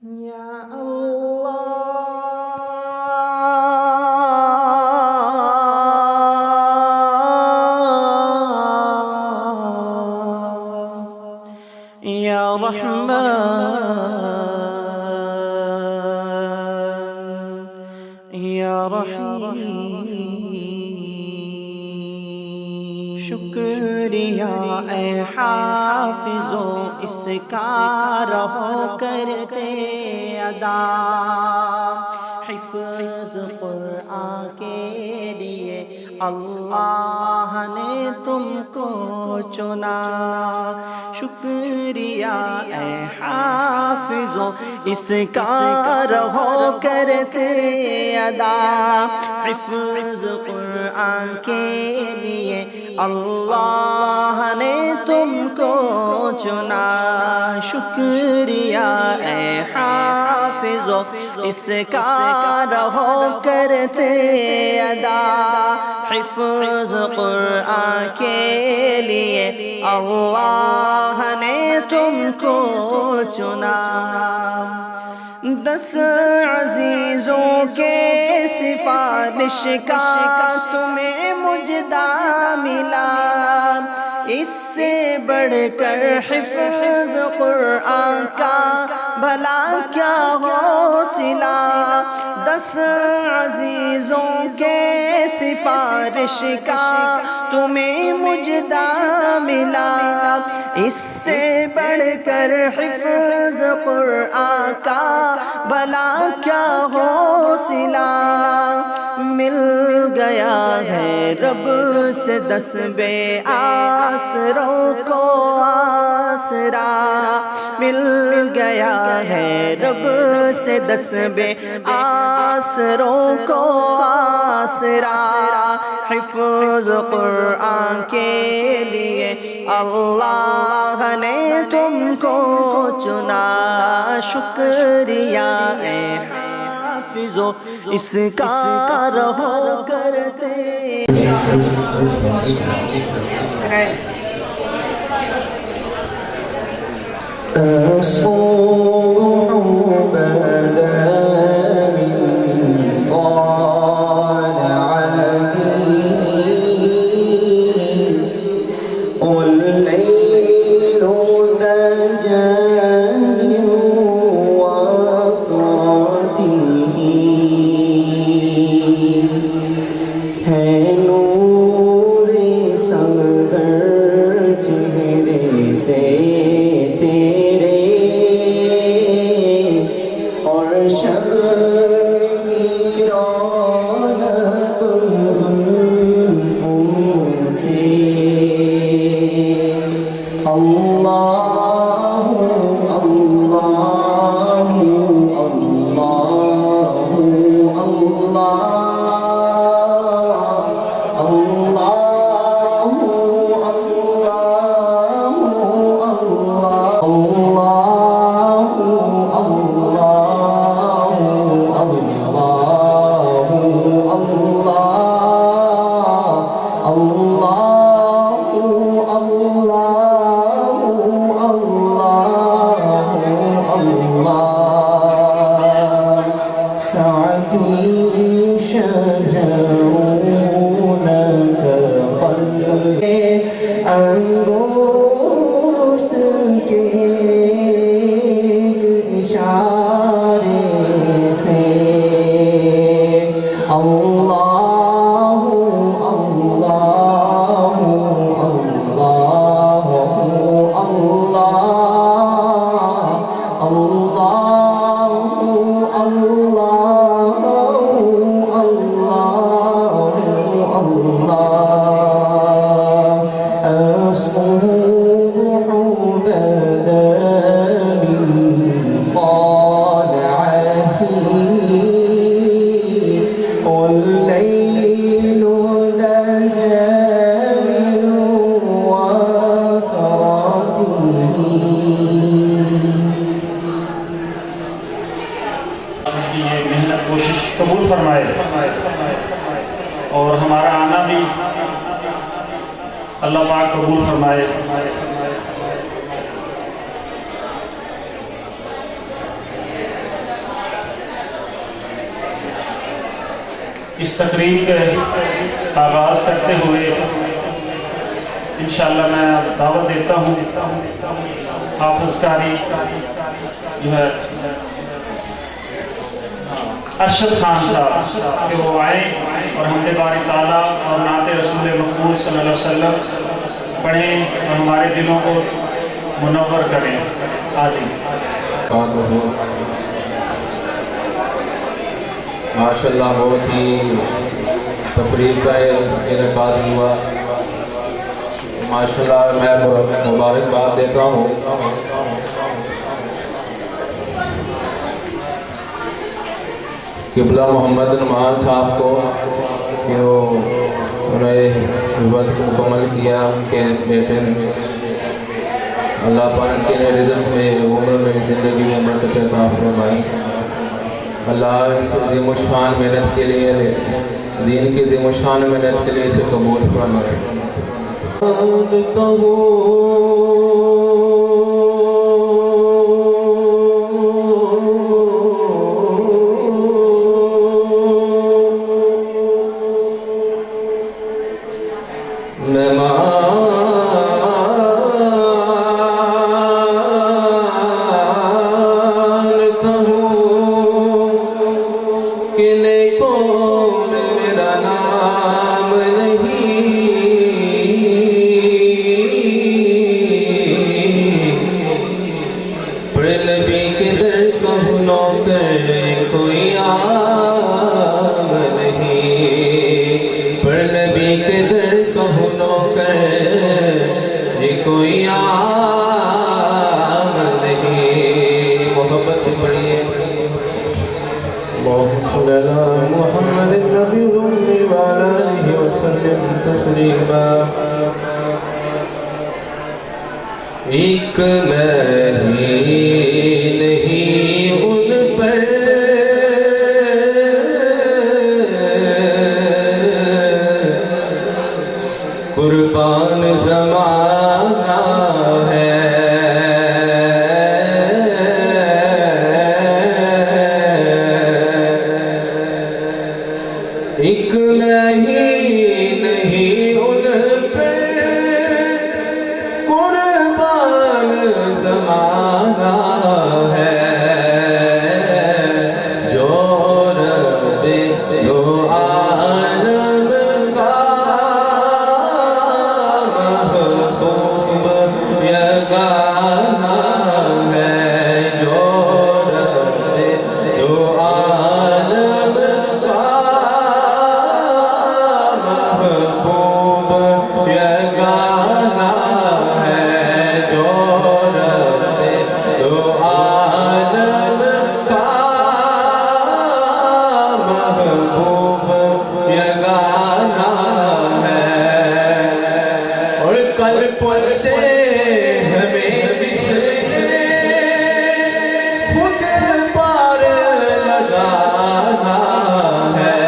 یا اللہ یا رحمن یا رحیم شکریہ اے حافظو اس کا رہو کرتے ادا حفظ قرآن کے لیے اللہ نے تم کو چنا شکریہ اے حافظو اس کا رہو کرتے ادا حفظ قرآن کے لیے اللہ نے تم کو چنا شکریہ اے حافظو اس کا رہو کرتے ادا حفظ قرآن کے لیے اللہ نے تم کو چنا 10 عزیزوں کے سفارش کا تمہیں مجدہ ملا اس سے بڑھ کر حفظ قرآن کا بھلا کیا حوصلہ 10 عزیزوں کے سفارش کا تمہیں مجدہ ملا اس سے بڑھ کر حفظ قرآن کا بھلا کیا حوصلہ مل گیا ہے رب سے 10 بے آسروں کو آسرا مل گیا ہے رب سے 10 بے آسروں کو آسرا حفظ قرآن کے لیے اللہ نے تم کو چنا شکریہ اے حافظو اس کا رہو کرتے الصبح بدا من طلعته والليل دجى من وفرته ہے نور سحر چہرے سے شب کی رونق زلفوں سے اللہ اللہ اللہ انگشت کے اشارے سے اللہ اللہ اللہ اللہ کوشش قبول فرمائے اور ہمارا آنا بھی اللہ پاک قبول فرمائے. اس تقریب کے آغاز کرتے ہوئے انشاءاللہ میں دعوت دیتا ہوں حافظ قاری جو ہے ارشد خان صاحب کہ وہ آئیں اور حمد باری تعالیٰ اور نعت رسول مقبول صلی اللہ علیہ وسلم پڑھیں اور ہمارے دلوں کو منور کریں. ماشاءاللہ بہت ہی تقریب کا انعقاد ہوا. ماشاءاللہ میں مبارکباد دیتا ہوں قبلہ محمد نعمان صاحب کو کہ انہوں نے نبوت مکمل کیا. ان کے بیٹے نے اللہ پاک کے رزق میں عمر میں زندگی میں برکت عطا فرمائے. اللہ اس عظیم الشان محنت کے لیے دین کی عظیم الشان محنت کے لیے اسے قبول فرمائے. ایک میں ہی نہیں ان پر قربان زمانہ ہے. ایک میں ہی نہیں ان پر قربان زمانہ ہے. جو رب دو عالم کا محبوب یگانہ ہے. جو رب دو عالم کا محبوب یگانہ ہے. جو رب دو عالم کا محبوب یگانہ ہے. اور کل پل سے ہمیں جس نے خود پار لگانا ہے.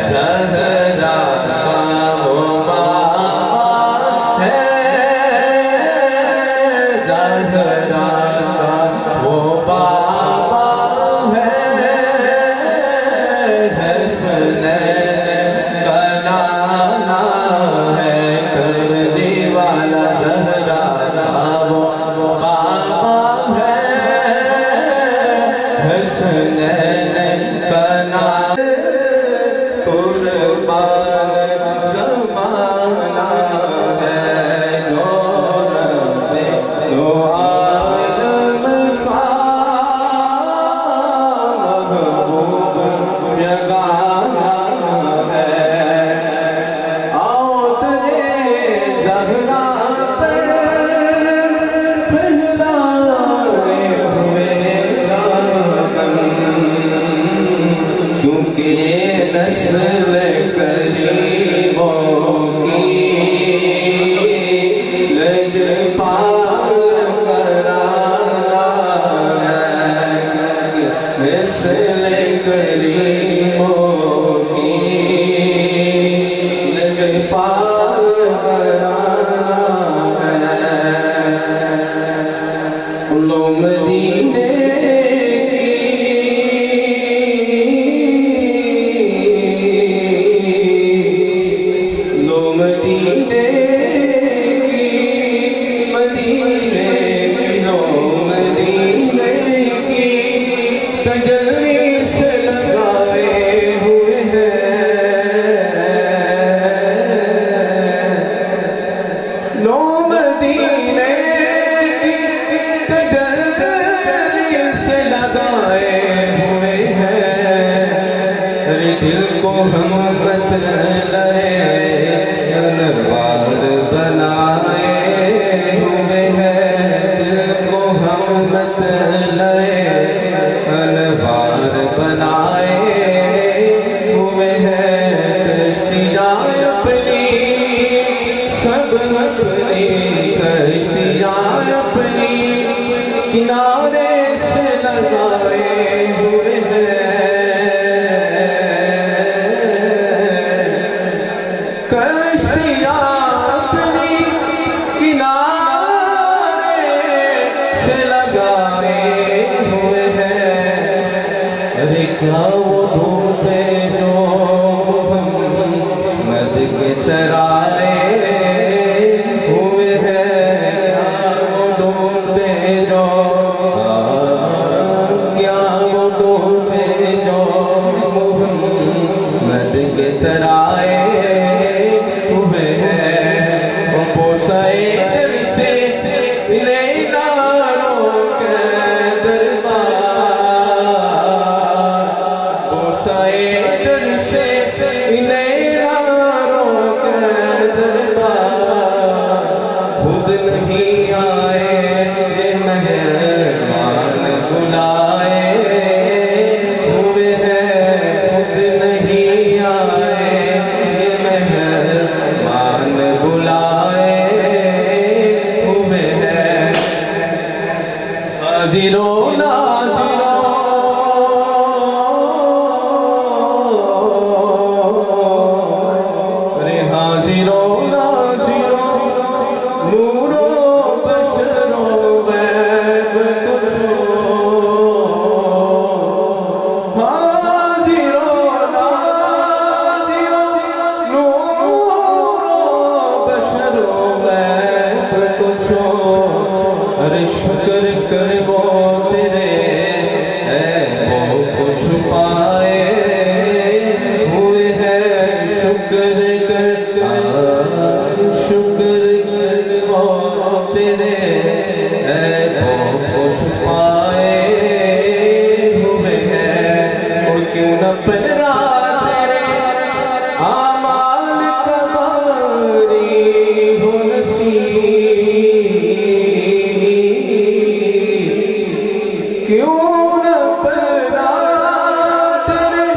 زہرا کا وہ بابا ہے. زہرا کا وہ بابا ہے. حسنین کا نانا ہے. کرنے والا زہرا کا وہ بابا ہے. حسنین کا نانا قربان زمانہ ہے. جو رب دو عالم کا محبوب یگانہ ہے. آؤ تیرے زہرا پر پہلائے ہوئے دامن. کیونکہ یہ نسل قریبوں کی لجپال گھرانہ ہے. نسل قریبوں کی لجپال گھرانہ ہے. لو مدینے کی لگائے ہوئے ہیں، ارے دل کو ہم مت لائے انوار بنائے ہوئے ہیں، دل کو ہم مت لائے انوار بنائے ہوئے ہیں، کشتیاں اپنی سب اپنی کشتیاں اپنی کنارے سے لگائے ہوئے ہیں، کشتیاں اپنی کنارے سے لگائے ہوئے ہیں، ارے کیا وہ ڈوبے جو محمد کے ترائے ہوئے ہیں، کیا وہ ڈوبے جو کیا وہ ڈوبے جو محمد کے ترائے ہوئے ہیں، وہ بوسائے دل سے نیناروں کے دربار، بوسائے دل سے نیناروں کے دربار، خود نہیں آئے مہربان بلائے ہوئے ہیں، خود نہیں آئے مہربان بلائے ہوئے ہیں، حاضر و ناظر ارے حاضر و ناظر نور و بشر و غیب کچھ حاضر و ناظر نور و بشر و غیب کچھ، ارے شکر کر وہ تیرے عیبوں کو چھپائے ہوئے ہیں، شکر کر شکر کر وہ تیرے عیبوں کو چھپائے ہوئے ہیں، اور کیوں نہ پہرا تیرے اعمال کا باری ہو نصیب، کیوں نہ پہرا تیرے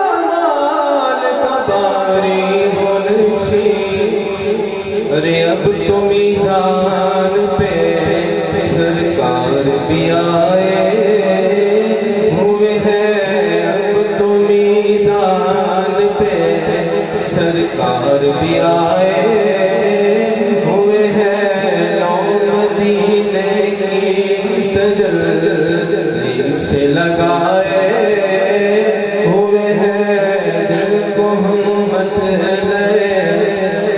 اعمال کا باری ہو نصیب، ارے اب تو میزان پہ سرکار بھی آئے ہوئے ہیں، اب تو میزان پہ سرکار بھی آئے ہوئے ہیں، لو مدینے کی تجلی سے لگائے ہوئے ہیں، دل کو ہم مت لائے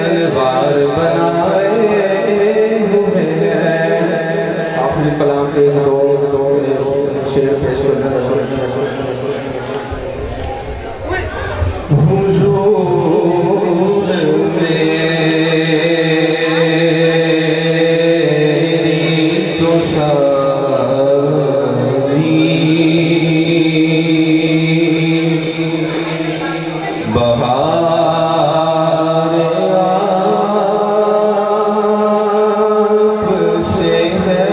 انوار بنائے ہوئے ہیں۔ آخری کلام کے دو شعر پیش کرنا حضور میری جو ساری بہار آپ سے ہے،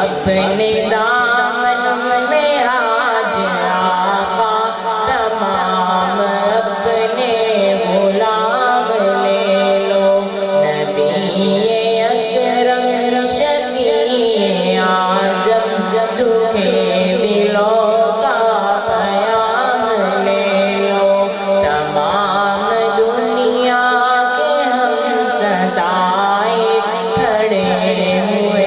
اپنے دامن میں آج آقا تمام اپنے غلام لے لو، نبی اکرم شفیع اعظم دکھے دلوں کا پیام لے لو، تمام دنیا کے ہم ستائے کھڑے ہوئے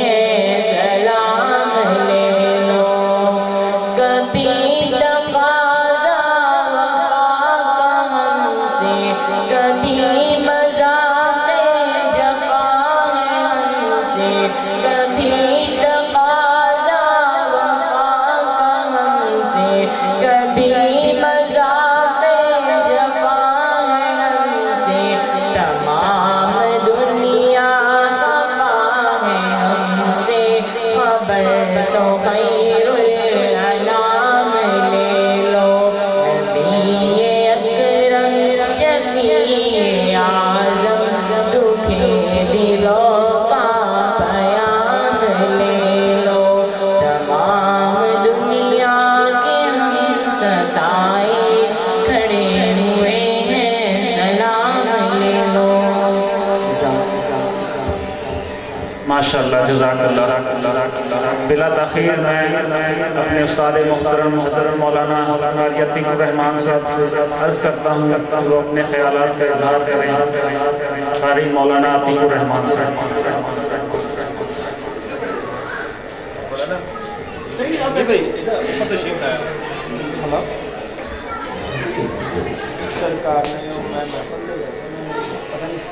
ہیں، سلام لے لو۔ کبھی تقاضا وفا کا ہم سے، کبھی مذاق جفا ہے ہم سے، کبھی تقاضا وفا کا ہم سے، کبھی مذاق جفا ہے ہم سے، تمام دنیا خفا ہے ہم سے، خبر تو خیر الانام لے لو، نبی اکرم شفیع اعظم دکھے دلوں کا پیام لے لو، تمام دنیا کے ہم ستائے کھڑے ہوئے ہیں، سلام لے لو۔ ماشاءاللہ، جزاک اللہ۔ بلا تاخیر میں اپنے استاد محترم حضرت مولانا عطیق الرحمان صاحب سے عرض کرتا ہوں کہ وہ اپنے خیالات کا اظہار کریں۔ قاری مولانا عطیق الرحمان صاحب۔ سرکار نے میں پتہ نہیں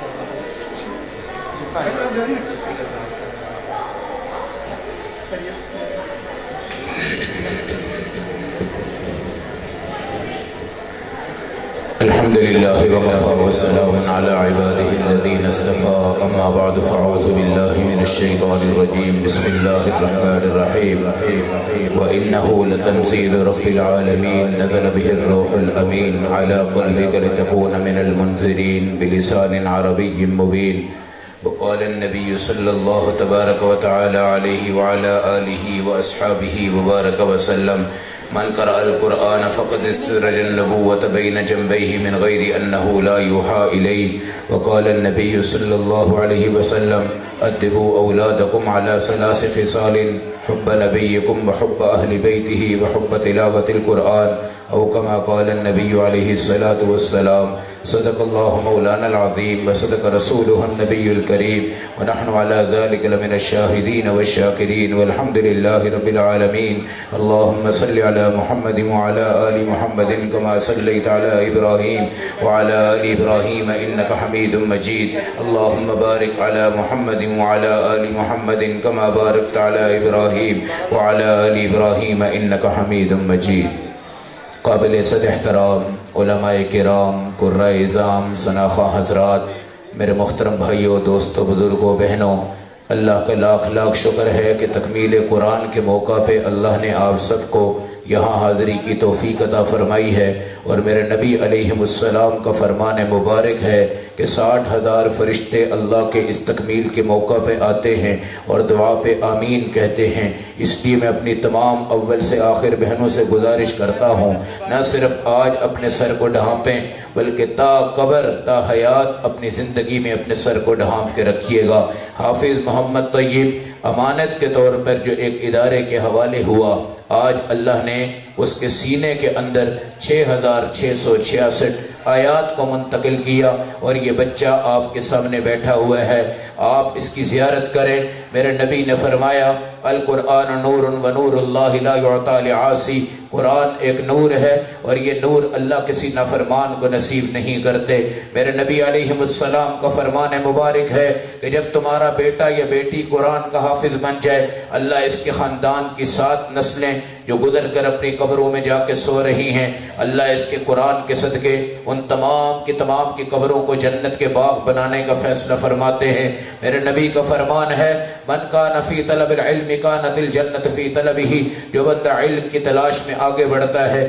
الحمد لله وكفى وسلام على عباده الذين اصطفى، أما بعد فأعوذ بالله من الشيطان الرجيم، بسم الله الرحمن الرحيم، وإنه لتنزيل رب العالمين، نزل به الروح الأمين على قلبك لتكون من المنذرين بلسان عربي مبين، وقال النبي صلى الله تبارك وتعالى عليه وعلى آله وأصحابه وبارك وسلم، من قرأ القرآن فقد استدرج النبوة بين جنبيه من غير أنه لا يوحى إليه، وقال النبي صلى الله عليه وسلم، أدبوا أولادكم على 3 خصال، حب نبيكم وحب أهل بيته وحب تلاوة القرآن، أو كما قال النبي عليه الصلاة والسلام۔ صدق الله مولانا العظيم وصدق رسوله النبي الكريم، ونحن على ذلك لمن الشاهدين والشاكرين، والحمد لله رب العالمين۔ اللهم صل على محمد وعلى آل محمد كما صليت على إبراهيم وعلى آل إبراهيم إنك حميد مجيد، اللهم بارك على محمد وعلى آل محمد كما باركت على إبراهيم وعلى آل إبراهيم إنك حميد مجيد۔ قابل صد احترام علماء کرام، قرۂ اعظام، شناخواں حضرات، میرے محترم بھائیوں، دوستوں، بزرگوں، بہنوں، اللہ کا لاکھ لاکھ شکر ہے کہ تکمیل قرآن کے موقع پہ اللہ نے آپ سب کو یہاں حاضری کی توفیق عطا فرمائی ہے، اور میرے نبی علیہ السلام کا فرمان مبارک ہے کہ 60,000 فرشتے اللہ کے اس تکمیل کے موقع پہ آتے ہیں اور دعا پہ آمین کہتے ہیں۔ اس لیے میں اپنی تمام اول سے آخر بہنوں سے گزارش کرتا ہوں، نہ صرف آج اپنے سر کو ڈھانپیں بلکہ تا قبر تا حیات اپنی زندگی میں اپنے سر کو ڈھانپ کے رکھیے گا۔ حافظ محمد طیب امانت کے طور پر جو ایک ادارے کے حوالے ہوا، آج اللہ نے اس کے سینے کے اندر 6,666 آیات کو منتقل کیا، اور یہ بچہ آپ کے سامنے بیٹھا ہوا ہے، آپ اس کی زیارت کریں۔ میرے نبی نے فرمایا، القرآن نور و نور اللہ لا یعطی لعاصی، قرآن ایک نور ہے اور یہ نور اللہ کسی نافرمان کو نصیب نہیں کرتے۔ میرے نبی علیہ السلام کا فرمان مبارک ہے کہ جب تمہارا بیٹا یا بیٹی قرآن کا حافظ بن جائے، اللہ اس کے خاندان کی 7 نسلیں جو گزر کر اپنی قبروں میں جا کے سو رہی ہیں، اللہ اس کے قرآن کے صدقے ان تمام کی قبروں کو جنت کے باغ بنانے کا فیصلہ فرماتے ہیں۔ میرے نبی کا فرمان ہے، من کان فی طلب العلم کانت الجنت فی طلبہ، جو بندہ علم کی تلاش میں آگے بڑھتا ہے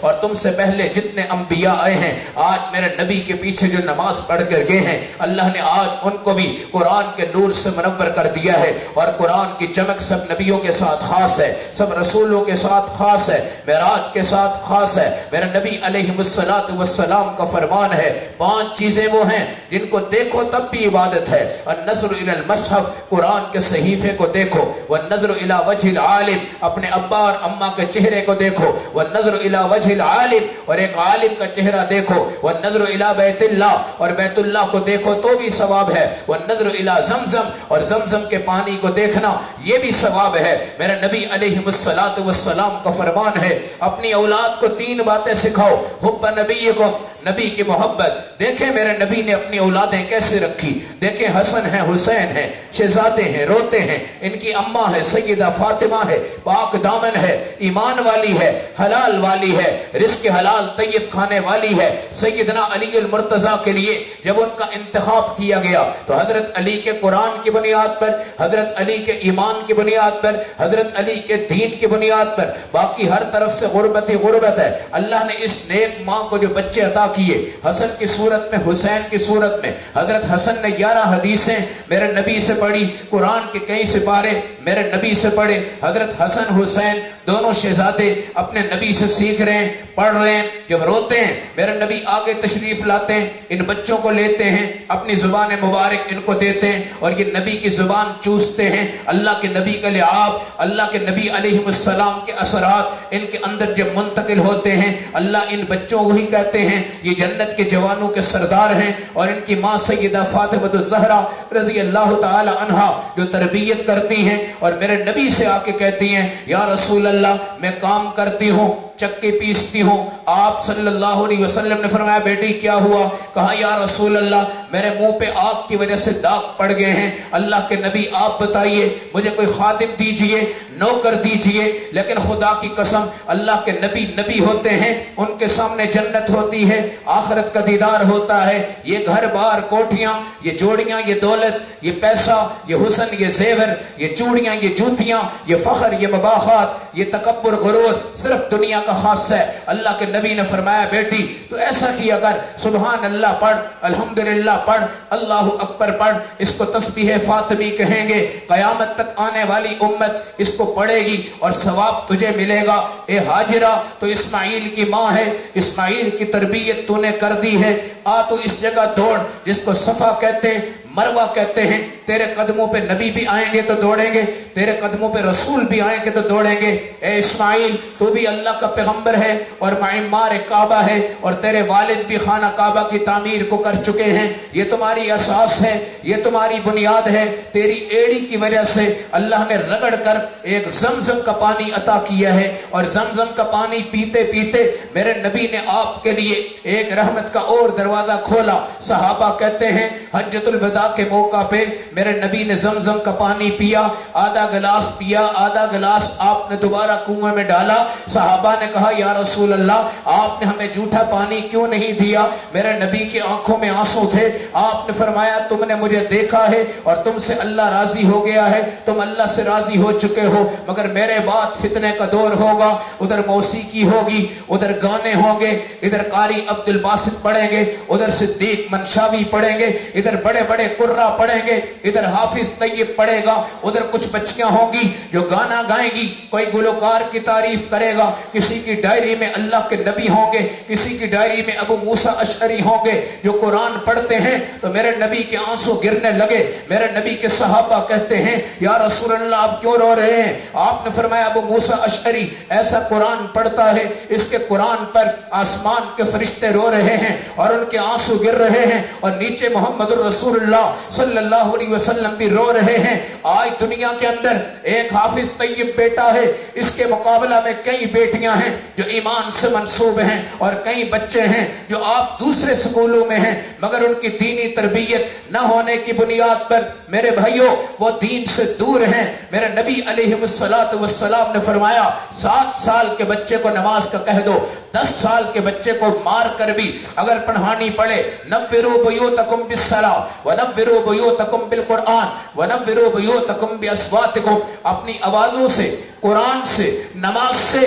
اور تم سے پہلے جتنے انبیاء آئے ہیں آج میرے نبی کے پیچھے جو نماز پڑھ کر گئے ہیں اللہ نے آج ان کو بھی قرآن کے نور سے منور کر دیا ہے، اور قرآن کی چمک سب نبیوں کے ساتھ خاص ہے، سب رسولوں کے ساتھ خاص ہے، معراج کے ساتھ خاص ہے۔ میرے نبی علیہ السلام کا فرمان ہے 5 چیزیں وہ ہیں جن کو دیکھو تب بھی عبادت ہے، النظر الی المصحف، قرآن کے صحیفے کو دیکھو، والنظر الی وجہ العالم، اپنے ابا اور اماں کے چہرے کو دیکھو، والنظر الی وجہ العالم، اور ایک عالم کا چہرہ دیکھو، والنظر الی بیت اللہ، اور بیت اللہ کو دیکھو تو بھی ثواب ہے، والنظر الی زمزم، اور زمزم کے پانی کو دیکھنا یہ بھی ثواب ہے۔ میرے نبی علیہ السلام کا فرمان ہے اپنی اولاد کو 3 باتیں سکھاؤ، حب نبیکم، نبی کی محبت۔ دیکھیں میرے نبی نے اپنی اولادیں کیسے رکھی، دیکھیں حسن ہے، حسین ہے، شہزادے ہیں، روتے ہیں، ان کی اماں ہے سیدہ فاطمہ ہے، پاک دامن ہے، ایمان والی ہے، حلال والی ہے، رزق حلال طیب کھانے والی ہے۔ سیدنا علی المرتضیٰ کے لیے جب ان کا انتخاب کیا گیا تو حضرت علی کے قرآن کی بنیاد پر، حضرت علی کے ایمان کی بنیاد پر، حضرت علی کے دین کی بنیاد پر، باقی ہر طرف سے غربت ہی غربت ہے۔ اللہ نے اس نیک ماں کو جو بچے عطا کیے، حسن کی صورت میں، حسین کی صورت میں، حضرت حسن نے 11 حدیثیں میرے نبی سے پڑھی، قرآن کے کئی سپارے میرے نبی سے پڑھے۔ حضرت حسن حسین دونوں شہزادے اپنے نبی سے سیکھ رہے ہیں، پڑھ رہے ہیں۔ جب روتے ہیں میرے نبی آگے تشریف لاتے ہیں، ان بچوں کو لیتے ہیں، اپنی زبان مبارک ان کو دیتے ہیں، اور یہ نبی کی زبان چوستے ہیں۔ اللہ کے نبی کا لعاب، اللہ کے نبی علیہ السلام کے اثرات ان کے اندر جب منتقل ہوتے ہیں، اللہ ان بچوں کو ہی کہتے ہیں یہ جنت کے جوانوں کے سردار ہیں۔ اور ان کی ماں سیدہ فاطمہ الزہرا رضی اللہ تعالی عنہا جو تربیت کرتی ہیں اور میرے نبی سے آ کے کہتی ہیں یا رسول اللہ میں کام کرتی ہوں، چکی پیستی ہوں۔ آپ صلی اللہ علیہ وسلم نے فرمایا بیٹی کیا ہوا؟ کہا یا رسول اللہ میرے منہ پہ آگ کی وجہ سے داغ پڑ گئے ہیں۔ اللہ کے نبی آپ بتائیے مجھے کوئی خادم دیجئے، نوکر دیجئے۔ لیکن خدا کی قسم اللہ کے نبی نبی ہوتے ہیں، ان کے سامنے جنت ہوتی ہے، آخرت کا دیدار ہوتا ہے۔ یہ گھر بار کوٹھیاں، یہ جوڑیاں، یہ دولت، یہ پیسہ، یہ حسن، یہ زیور، یہ چوڑیاں، یہ جوتیاں، یہ فخر، یہ مباحات، یہ تکبر غرور صرف دنیا کا خاص ہے۔ اللہ کے نبی نے فرمایا بیٹی تو ایسا کیا کر، سبحان اللہ پڑھ، الحمدللہ پڑھ، اللہ اکبر پڑھ، اس کو تسبیح فاطمی کہیں گے۔ قیامت تک آنے والی امت اس کو پڑھے گی اور ثواب تجھے ملے گا۔ اے ہاجرہ تو اسماعیل کی ماں ہے، اسماعیل کی تربیت تو نے کر دی ہے، آ تو اس جگہ دوڑ جس کو صفا کہتے ہیں، مروہ کہتے ہیں۔ تیرے قدموں پہ نبی بھی آئیں گے تو دوڑیں گے، تیرے قدموں پہ رسول بھی آئیں گے تو دوڑیں گے۔ اے اسماعیل تو بھی اللہ کا پیغمبر ہے اور معمار کعبہ ہے، اور تیرے والد بھی خانہ کعبہ کی تعمیر کو کر چکے ہیں۔ یہ تمہاری اساس ہے، یہ تمہاری بنیاد ہے۔ تیری ایڑی کی وجہ سے اللہ نے رگڑ کر ایک زمزم کا پانی عطا کیا ہے، اور زمزم کا پانی پیتے پیتے میرے نبی نے آپ کے لیے ایک رحمت کا اور دروازہ کھولا۔ صحابہ کہتے ہیں حجۃ الوداع کے موقع پہ میرے نبی نے زمزم کا پانی پیا، آدھا گلاس پیا، آدھا گلاس آپ نے دوبارہ کنویں میں ڈالا۔ صحابہ نے کہا یا رسول اللہ آپ نے ہمیں جھوٹا پانی کیوں نہیں دیا؟ میرے نبی کی آنکھوں میں آنسو تھے۔ آپ نے فرمایا تم نے مجھے دیکھا ہے اور تم سے اللہ راضی ہو گیا ہے، تم اللہ سے راضی ہو چکے ہو، مگر میرے بعد فتنے کا دور ہوگا، ادھر موسیقی ہوگی، ادھر گانے ہوں گے، ادھر قاری عبد الباسط پڑھیں گے، ادھر صدیق منشاوی پڑھیں گے، ادھر بڑے بڑے قرہ پڑھیں گے، ادھر حافظ طیب پڑھے گا، ادھر کچھ بچیاں ہوں گی جو گانا گائیں گی، کوئی گلوکار کی تعریف کرے گا، کسی کی ڈائری میں اللہ کے نبی ہوں گے، کسی کی ڈائری میں ابو موسیٰ اشعری ہوں گے جو قرآن پڑھتے ہیں۔ تو میرے نبی کے آنسو گرنے لگے۔ میرے نبی کے صحابہ کہتے ہیں یا رسول اللہ آپ کیوں رو رہے ہیں؟ آپ نے فرمایا ابو موسیٰ اشعری ایسا قرآن پڑھتا ہے اس کے قرآن پر آسمان کے فرشتے رو رہے ہیں اور ان کے آنسو گر رہے ہیں، اور نیچے محمد الرسول اللہ صلی اللہ علیہ وسلم بھی رو رہے ہیں۔ آج دنیا کے اندر ایک حافظ طیب بیٹا ہے، اس کے مقابلہ میں کئی بیٹیاں ہیں جو ایمان سے منسوب ہیں، اور کئی بچے ہیں جو آپ دوسرے سکولوں میں ہیں، مگر ان کی دینی تربیت نہ ہونے کی بنیاد پر میرے بھائیوں وہ دین سے دور ہیں۔ میرے نبی علیہ السلام نے فرمایا 7 سال کے بچے کو نماز کا کہہ دو، 10 سال کے بچے کو مار کر بھی اگر پڑھانی پڑے، نوّروا بیوتکم بالصلاۃ ونوّروا بیوتکم بالقرآن ونوّروا بیوتکم باصواتکم، اپنی آوازوں سے، قرآن سے، نماز سے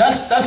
10-10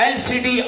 LCD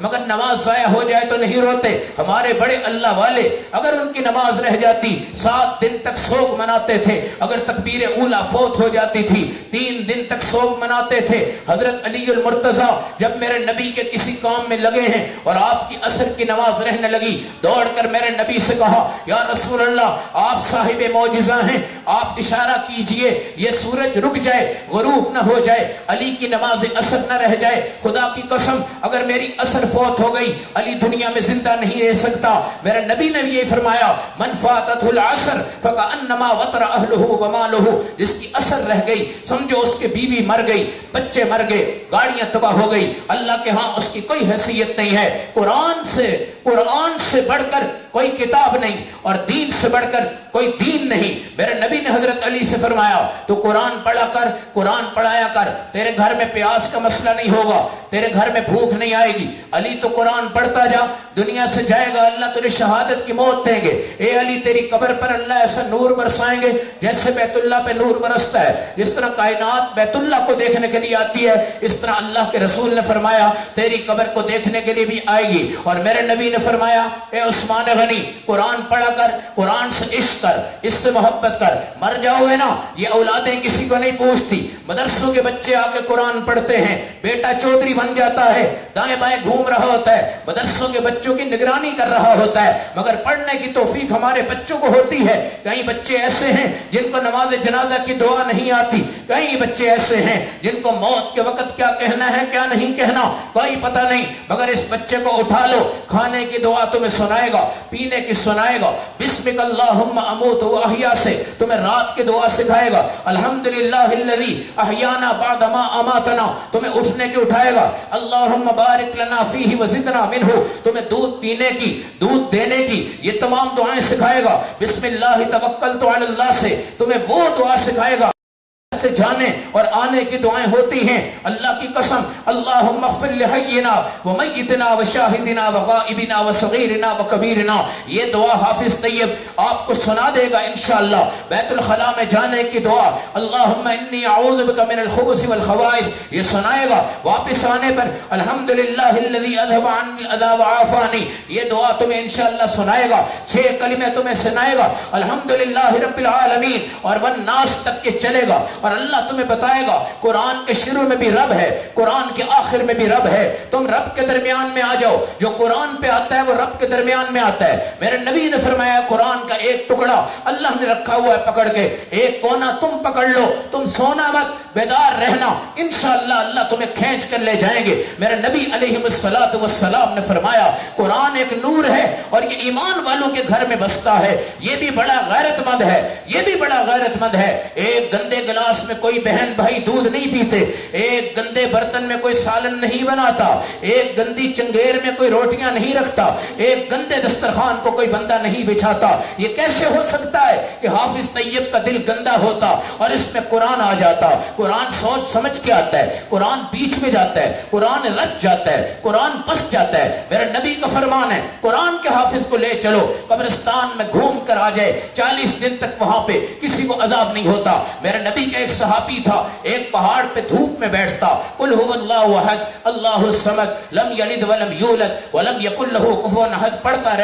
مگر نماز ضائع ہو جائے تو نہیں روتے۔ ہمارے بڑے اللہ والے اگر ان کی نماز رہ جاتی 7 دن تک سوگ مناتے تھے، اگر تکبیر اولا فوت ہو جاتی تھی 3 دن تک سوگ مناتے تھے۔ حضرت علی المرتضیٰ جب میرے نبی کے کسی کام میں لگے ہیں اور آپ کی عصر کی نماز رہنے لگی، دوڑ کر میرے نبی سے کہا یا رسول اللہ آپ صاحب معجزہ ہیں، آپ اشارہ کیجئے یہ سورج رک جائے، غروب نہ ہو جائے، علی کی نماز عصر نہ رہ جائے۔ خدا کی قسم اگر میری عصر فوت ہو گئی علی دنیا میں زندہ نہیں رہ سکتا۔ میرے نبی نے یہ فرمایا من فاتته العصر فكأنما وطر اهله وماله، جس کی عصر رہ گئی سمجھو اس کے بیوی مر گئی، بچے مر گئے، گاڑیاں تباہ ہو گئی، اللہ کے ہاں اس کی کوئی حیثیت نہیں ہے۔ قرآن سے بڑھ کر کوئی کتاب نہیں اور دین سے بڑھ کر کوئی دین نہیں۔ میرے نبی نے حضرت علی سے فرمایا تو قرآن پڑھا کر، قرآن پڑھایا کر، تیرے گھر میں پیاس کا مسئلہ نہیں ہوگا، تیرے گھر میں بھوک نہیں آئے گی۔ علی تو قرآن پڑھتا جا، دنیا سے جائے گا اللہ تجھے شہادت کی موت دیں گے۔ اے علی تیری قبر پر اللہ ایسا نور برسائیں گے جیسے بیت اللہ پہ نور برستا ہے، جس طرح کائنات بیت اللہ کو دیکھنے کے لیے آتی ہے اس طرح اللہ کے رسول نے فرمایا تیری قبر کو دیکھنے کے لیے بھی آئے گی۔ اور میرے نبی نے فرمایا اے عثمان غنی قرآن پڑھا کر، قرآن سے عشق کر، اس سے محبت کر، مر جاؤ گے نا یہ اولادیں کسی کو نہیں پوچھتی۔ مدرسوں کے بچے آ کے قرآن پڑھتے ہیں، بیٹا چودھری بن جاتا ہے، دائیں بائیں گھوم رہا ہوتا ہے، مدرسوں کے بچوں کی نگرانی کر رہا ہوتا ہے، مگر پڑھنے کی توفیق ہمارے بچوں کو ہوتی ہے۔ کئی بچے ایسے ہیں جن کو نماز جنازہ کی دعا نہیں آتی، کئی بچے ایسے ہیں جن کو موت کے وقت کیا کہنا ہے کیا نہیں کہنا کوئی پتہ نہیں، مگر اس بچے کو اٹھا لو، کھانے کی دعا تمہیں سنائے گا، پینے کی سنائے گا، بسمک اللہم اموت و احیا سے تمہیں رات کی دعا سکھائے گا، الحمدللہ الذی احیانا بعد ما اماتنا تمہیں اٹھنے کی اٹھائے گا، اللہم بارک لنا فیہ وزدنا منہ تمہیں دودھ پینے کی، دودھ دینے کی یہ تمام دعائیں سکھائے گا، بسم اللہ توکلت علی اللہ سے تمہیں وہ دعا سکھائے گا سے جانے اور آنے کی دعائیں ہوتی ہیں۔ اللہ کی قسم اللہم اغفر لحینا ومیتنا وشاہدنا وغائبنا وصغیرنا وکبیرنا، یہ دعا حافظ طیب آپ کو سنا دے گا انشاءاللہ۔ بیت الخلاء میں جانے کی دعا اللہم انی اعوذ بک من الخبث والخبائث یہ سنائے گا۔ واپس آنے پر الحمدللہ الذی اذھب عنی الاذی وعافانی یہ دعا تمہیں انشاءاللہ سنائے گا۔ 6 کلمے تمہیں سنائے گا الحمدللہ رب العالمین اور والناس تک کے چلے گا، اور اللہ تمہیں بتائے گا قرآن کے شروع میں بھی رب ہے، قرآن کے آخر میں بھی رب ہے، تم رب کے درمیان میں آ جاؤ، جو قرآن پہ آتا ہے وہ رب کے درمیان میں آتا ہے۔ میرے نبی نے فرمایا قرآن کا ایک ٹکڑا اللہ نے رکھا ہوا ہے پکڑ کے، ایک کونا تم پکڑ لو، تم سونا مت، بیدار رہنا، انشاءاللہ اللہ تمہیں کھینچ کر لے جائیں گے۔ میرے نبی علیہ السلام نے فرمایا قرآن ایک نور ہے اور یہ ایمان والوں کے گھر میں بستا ہے، یہ بھی بڑا غیرت مند ہے، یہ بھی بڑا غیرت مند ہے۔ ایک گندے گلاس میں کوئی بہن بھائی دودھ نہیں پیتے، ایک گندے برتن میں کوئی سالن نہیں بناتا، ایک گندی چنگیر میں کوئی روٹیاں نہیں رکھتا، ایک گندے دسترخوان کو کوئی بندہ نہیں بچھاتا۔ یہ کیسے ہو سکتا ہے کہ حافظ طیب کا دل گندا ہوتا اور اس میں قرآن آ جاتا؟ قرآن سوچ سمجھ کے آتا ہے، قرآن بیچ میں جاتا ہے، قرآن رچ جاتا ہے، قرآن پس جاتا ہے۔ میرے نبی کا فرمان ہے قرآن کے حافظ کو لے چلو، قبرستان میں گھوم کر آ جائے، 40 دن تک وہاں پہ کسی کو عذاب نہیں ہوتا۔ میرے نبی کا ایک صحابی تھا، ایک پہاڑ پہ دھوپ میں بیٹھتا، قل هو اللہ احد اللہ الصمد لم یلد ولم یولد ولم یکن له کفوا احد پڑھتا